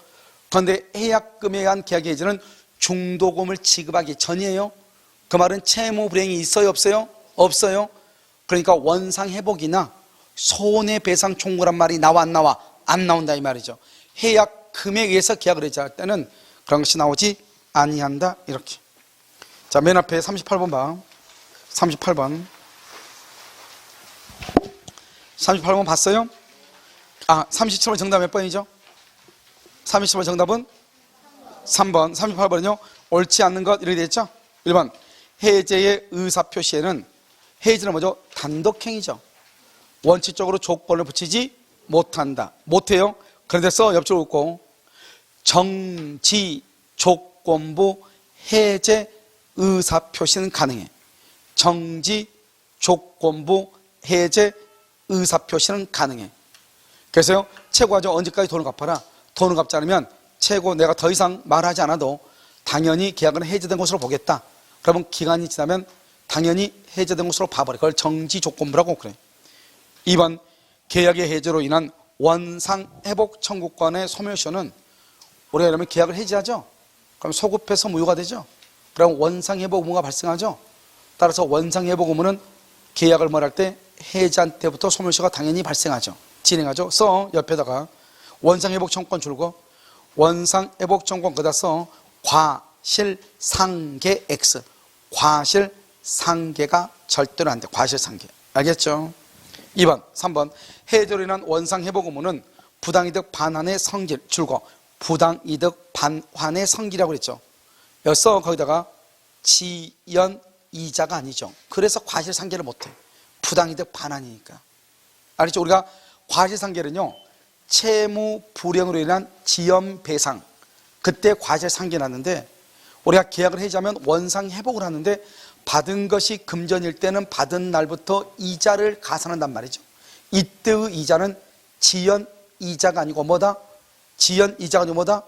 그런데 해약금에 의한 계약 해지는 중도금을 지급하기 전이에요. 그 말은 채무불이행이 있어요 없어요? 없어요. 그러니까 원상회복이나 손해배상 청구란 말이 나와 안 나와? 안 나온다 이 말이죠. 해약금에 의해서 계약을 해지할 때는 그런 것이 나오지 아니한다. 이렇게. 자, 맨 앞에 38번 봐. 38번 봤어요? 37번 정답 몇 번이죠? 37번 정답은 3번. 38번은요 옳지 않는 것 이렇게 되어 있죠. 1번 해제의 의사표시에는 해제는 뭐죠? 단독행위죠. 원칙적으로 조건을 붙이지 못한다. 못해요. 그런데 옆줄 긋고 정지 조건부 해제 의사표시는 가능해. 정지 조건부 해제 의사표시는 가능해. 그래서요 최고하죠. 언제까지 돈을 갚아라. 돈을 갚지 않으면 최고 내가 더 이상 말하지 않아도 당연히 계약은 해제된 것으로 보겠다. 그러면 기간이 지나면 당연히 해제된 것으로 봐버려. 그걸 정지 조건부라고 그래. 2번 계약의 해제로 인한 원상회복 청구권의 소멸시효는 우리가 이러면 계약을 해지하죠. 그럼 소급해서 무효가 되죠. 그럼 원상회복 의무가 발생하죠. 따라서 원상회복 의무는 계약을 할 때 해지한 때부터 소멸시효가 당연히 발생하죠. 진행하죠. 옆에다가 원상회복 청구권 줄고 원상회복 청구권 거기다 과실상계 X. 과실상계가 절대로 안 돼. 과실상계. 알겠죠? 2번, 3번 해제로 인한 원상회복 의무는 부당이득 반환의 성질 줄고 부당이득 반환의 성질이라고 그랬죠. 여기서 거기다가 지연이자가 아니죠. 그래서 과실상계를 못해. 부당이득 반환이니까. 알겠죠? 우리가 과실상계는요 채무 불이행으로 인한 지연배상, 그때 과실상계 났는데 우리가 계약을 해지하면 원상회복을 하는데 받은 것이 금전일 때는 받은 날부터 이자를 가산한단 말이죠. 이때의 이자는 지연이자가 아니고 뭐다? 지연이자가 아니고 뭐다?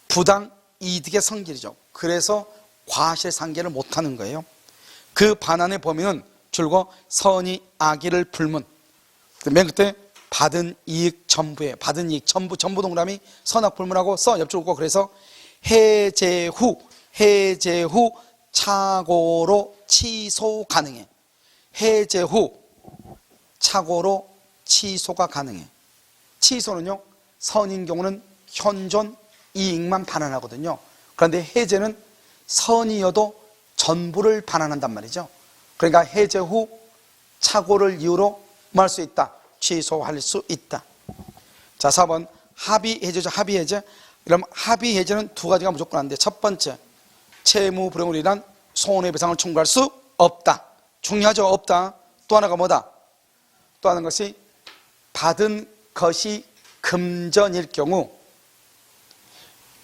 부당이득의 성질이죠. 그래서 과실상계를 못하는 거예요. 그 반환의 범위는 줄고 선의 악의를 불문. 맨 끝에 받은 이익 전부에 받은 이익 전부 동그라미 선악 불문하고 옆줄 긋고 그래서 해제 후 착오로 취소 가능해. 해제 후 착오로 취소가 가능해. 취소는요 선인 경우는 현존 이익만 반환하거든요. 그런데 해제는 선이어도 전부를 반환한단 말이죠. 그러니까 해제 후 착오를 이유로 뭐 할 수 있다? 취소할 수 있다. 자, 4번 합의 해제죠. 합의 해제. 그럼 합의 해제는 두 가지가 무조건 안 돼. 첫 번째, 채무 불이행으로 인한 손해배상을 청구할 수 없다. 중요하죠. 없다. 또 하나가 뭐다? 또 하나는 것이 받은 것이 금전일 경우,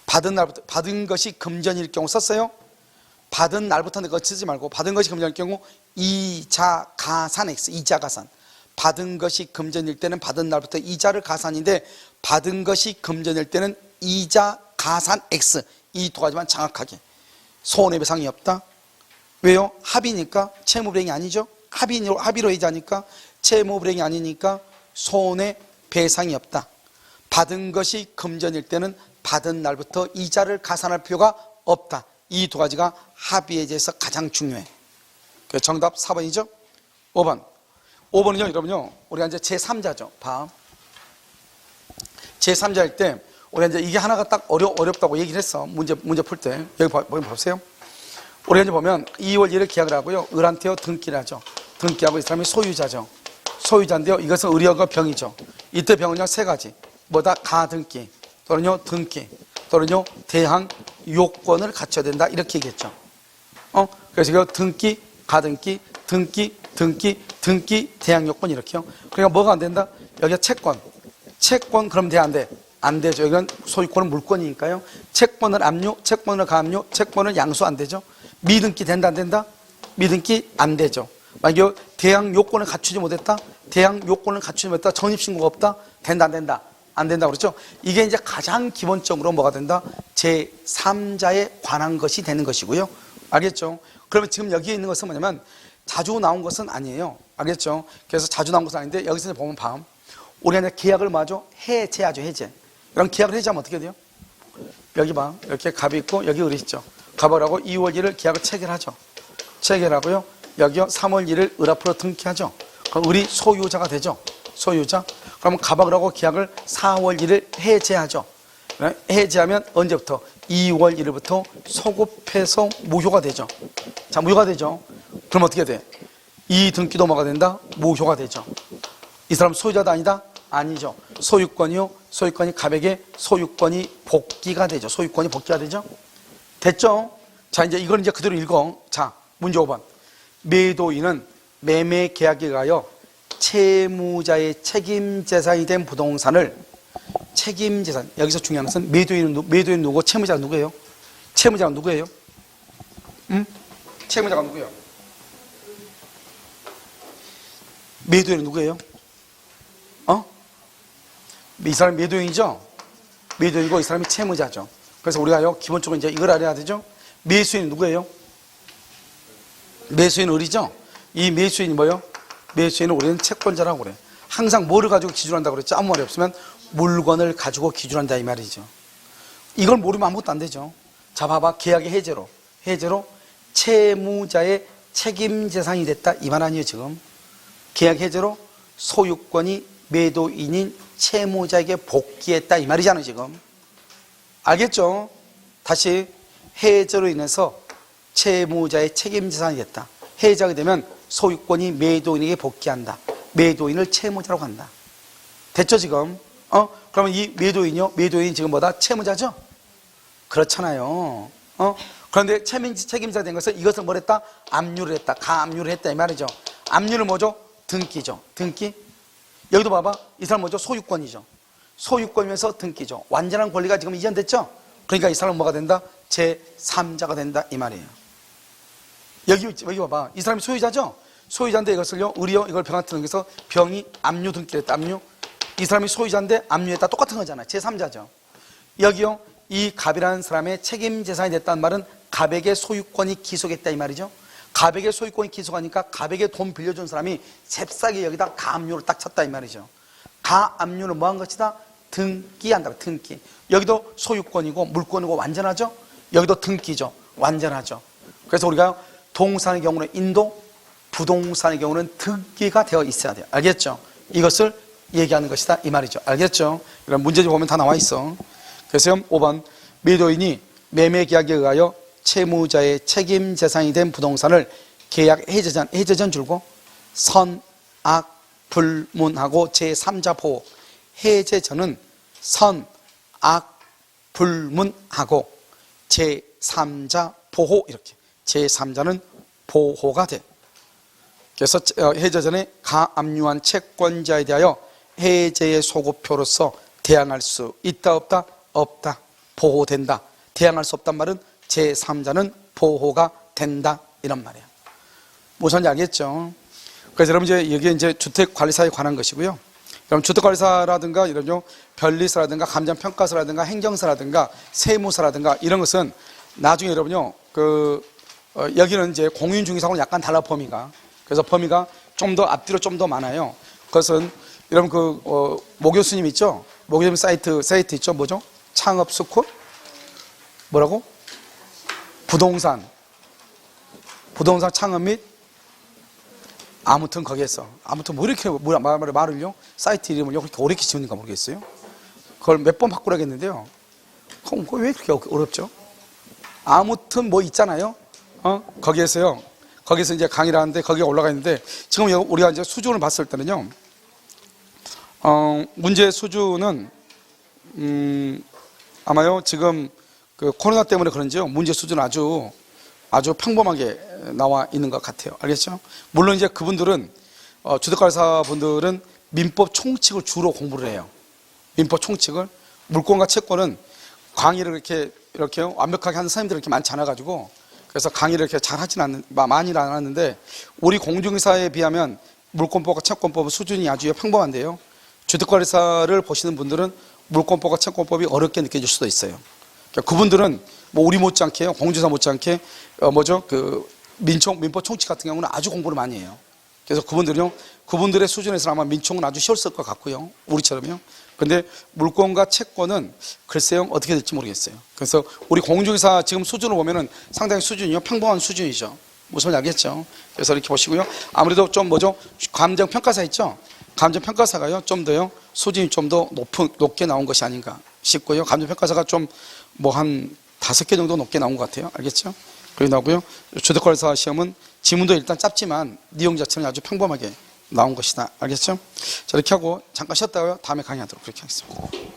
받은 것이 금전일 경우 썼어요. 받은 날부터 그거 쓰지 말고 받은 것이 금전일 경우 이자 가산 X. 이자 가산. 받은 것이 금전일 때는 받은 날부터 이자를 가산인데 받은 것이 금전일 때는 이자 가산 X. 이 두 가지만 정확하게. 손해배상이 없다. 왜요? 합의니까 채무불이행이 아니죠. 합의로 해지하니까 채무불이행이 아니니까 손해배상이 없다. 받은 것이 금전일 때는 받은 날부터 이자를 가산할 필요가 없다. 이 두 가지가 합의해지에서 가장 중요해. 그래서 정답 4번이죠. 5번. 5번은요, 여러분요, 우리가 이제 제3자죠. 제3자일 때, 우리가 이제 이게 하나가 딱 어렵다고 얘기를 했어. 문제 풀 때. 여기 보세요. 우리가 이제 보면 2월 1일 계약을 하고요. 을한테요, 등기를 하죠. 등기하고 이 사람이 소유자죠. 소유자인데요, 이것은 을이하고 병이죠. 이때 병은요, 세 가지. 뭐다? 가등기, 또는요, 등기, 또는요, 대항 요건을 갖춰야 된다. 이렇게 얘기했죠. 그래서 이거 등기, 가등기, 등기, 대항 요건 이렇게요. 그러니까 뭐가 안 된다? 여기가 채권 그럼 돼, 안 돼? 안 되죠. 이건 소유권은 물권이니까요. 채권을 압류, 채권을 가압류, 채권을 양수 안 되죠. 미등기 된다, 안 된다? 미등기 안 되죠. 만약에 대항 요건을 갖추지 못했다? 대항 요건을 갖추지 못했다? 전입신고가 없다? 된다, 안 된다? 안 된다 그렇죠? 이게 이제 가장 기본적으로 뭐가 된다? 제3자에 관한 것이 되는 것이고요. 알겠죠? 그러면 지금 여기에 있는 것은 뭐냐면 자주 나온 것은 아니에요. 알겠죠? 그래서 자주 나온 것은 아닌데 여기서 보면 우리가 이제 계약을 뭐하죠? 해제하죠, 해제. 이런 계약을 해제하면 어떻게 돼요? 여기 봐. 이렇게 갑이 있고 여기 을이 있죠. 갑을하고 2월 1일 계약을 체결하죠. 체결하고요. 여기요 3월 1일 을 앞으로 등기하죠. 그럼 을이 소유자가 되죠. 소유자. 그러면 갑을하고 계약을 4월 1일 해제하죠. 해제하면 언제부터? 2월 1일부터 소급해서 무효가 되죠. 자, 무효가 되죠. 그럼 어떻게 돼? 이 등기도 뭐가 된다? 무효가 되죠. 이 사람 소유자도 아니다? 아니죠. 소유권이요. 소유권이 갑에게 소유권이 복귀가 되죠. 소유권이 복귀가 되죠. 됐죠? 자, 이제 이걸 이제 그대로 읽어. 자, 문제 5번. 매도인은 매매 계약에 의하여 채무자의 책임재산이 된 부동산을 책임재산, 여기서 중요한 것은 매도인 누구고 채무자가 누구예요? 채무자가 누구예요? 채무자가 누구예요? 매도인은 누구예요? 이 사람이 매도인이죠? 매도인이고 이 사람이 채무자죠. 그래서 우리가요, 기본적으로 이제 이걸 알아야 되죠? 매수인은 누구예요? 매수인은 을이죠? 이 매수인이 뭐예요? 매수인은 우리는 채권자라고 그래. 항상 뭐를 가지고 기준한다고 그랬죠? 아무 말이 없으면 물건을 가지고 기준한다 이 말이죠. 이걸 모르면 아무것도 안 되죠. 자, 봐봐. 계약의 해제로 채무자의 책임재산이 됐다 이 말 아니에요 지금. 계약 해제로 소유권이 매도인인 채무자에게 복귀했다 이 말이잖아요 지금. 알겠죠? 다시 해제로 인해서 채무자의 책임재산이 됐다. 해제하게 되면 소유권이 매도인에게 복귀한다. 매도인을 채무자라고 한다. 됐죠 지금? 그러면 이 매도인이요? 매도인이 지금 뭐다? 채무자죠? 그렇잖아요. 그런데 책임자 된 것은 이것을 뭘 했다? 압류를 했다. 가압류를 했다 이 말이죠. 압류는 뭐죠? 등기죠. 등기. 여기도 봐봐. 이 사람 뭐죠? 소유권이죠. 소유권이면서 등기죠. 완전한 권리가 지금 이전됐죠? 그러니까 이 사람은 뭐가 된다? 제3자가 된다 이 말이에요. 여기 봐봐. 이 사람이 소유자죠? 소유자인데 이것을요, 을이요, 이걸 병한테 넘겨서 병이 압류 등기를 했다. 압류. 이 사람이 소유자인데 압류했다. 똑같은 거잖아. 제3자죠. 여기요, 이 갑이라는 사람의 책임재산이 됐다는 말은 갑에게 소유권이 기속했다 이 말이죠. 갑에게 소유권이 기속하니까 갑에게 돈 빌려준 사람이 잽싸게 여기다 가압류를 딱 쳤다 이 말이죠. 가압류는 뭐 한 것이다? 등기한다. 등기. 여기도 소유권이고 물권이고 완전하죠? 여기도 등기죠. 완전하죠. 그래서 우리가 동산의 경우는 인도, 부동산의 경우는 등기가 되어 있어야 돼요. 알겠죠? 이것을 얘기하는 것이다 이 말이죠. 알겠죠? 이런 문제집 보면 다 나와 있어. 그래서 5번 매도인이 매매계약에 의하여 채무자의 책임재산이 된 부동산을 계약 해제전 줄고 선악 불문하고 제3자 보호. 해제전은 선악 불문하고 제3자 보호. 이렇게 제3자는 보호가 돼. 그래서 해제전에 가압류한 채권자에 대하여 해제의 소급표로서 대항할 수 있다 없다? 없다. 보호된다. 대항할 수 없단 말은 제3자는 보호가 된다 이런 말이에요. 무슨 알겠죠? 그래서 여러분 이제 여기 이제 주택관리사에 관한 것이고요. 그럼 주택관리사라든가 이런 변리사라든가 감정평가사라든가 행정사라든가 세무사라든가 이런 것은 나중에 여러분요 여기는 이제 공인중개사하고는 약간 달라 범위가. 그래서 범위가 좀 더 앞뒤로 좀 더 많아요. 그것은 여러분 모 교수님 있죠? 모 교수님 사이트 있죠? 뭐죠? 창업 스쿨? 뭐라고? 부동산 창업 및 아무튼 거기에서 아무튼 뭐 이렇게 말을요? 사이트 이름을요? 그렇게 어렵게 지우는가 모르겠어요. 그걸 몇 번 바꾸라겠는데요. 그럼 왜 그렇게 어렵죠? 아무튼 뭐 있잖아요. 거기에서요. 거기서 이제 강의를 하는데 거기에 올라가 있는데 지금 우리가 이제 수준을 봤을 때는요. 문제 수준은 아마요 지금 그 코로나 때문에 그런지요 문제 수준은 아주 평범하게 나와 있는 것 같아요. 알겠죠? 물론 이제 그분들은 주택관리사 분들은 민법 총칙을 주로 공부를 해요. 민법 총칙을 물권과 채권은 강의를 이렇게 완벽하게 하는 선생님들이 이렇게 많지 않아 가지고 그래서 강의를 이렇게 잘 하진 많이 안 하는데 우리 공중사에 비하면 물권법과 채권법 수준이 아주 평범한데요. 주택관리사를 보시는 분들은 물권법과 채권법이 어렵게 느껴질 수도 있어요. 그러니까 그분들은 뭐 우리 못지않게요. 공중사 못지않게 민법 총칙 같은 경우는 아주 공부를 많이 해요. 그래서 그분들의 수준에서 아마 민총은 아주 쉬웠을 것 같고요. 우리처럼요. 근데 물권과 채권은 글쎄요 어떻게 될지 모르겠어요. 그래서 우리 공중사 지금 수준을 보면은 상당히 수준이요 평범한 수준이죠. 무슨 말인지 알겠죠? 그래서 이렇게 보시고요. 아무래도 좀 감정평가사 있죠? 감정평가사가요 좀 더요 수준이 좀 더 높게 나온 것이 아닌가 싶고요. 감정평가사가 좀 뭐 한 5개 정도 높게 나온 것 같아요. 알겠죠? 그렇게 나오고요. 주택관리사 시험은 지문도 일단 짧지만 내용 자체는 아주 평범하게 나온 것이다. 알겠죠? 자, 이렇게 하고 잠깐 쉬었다가요. 다음에 강의하도록 그렇게 하겠습니다.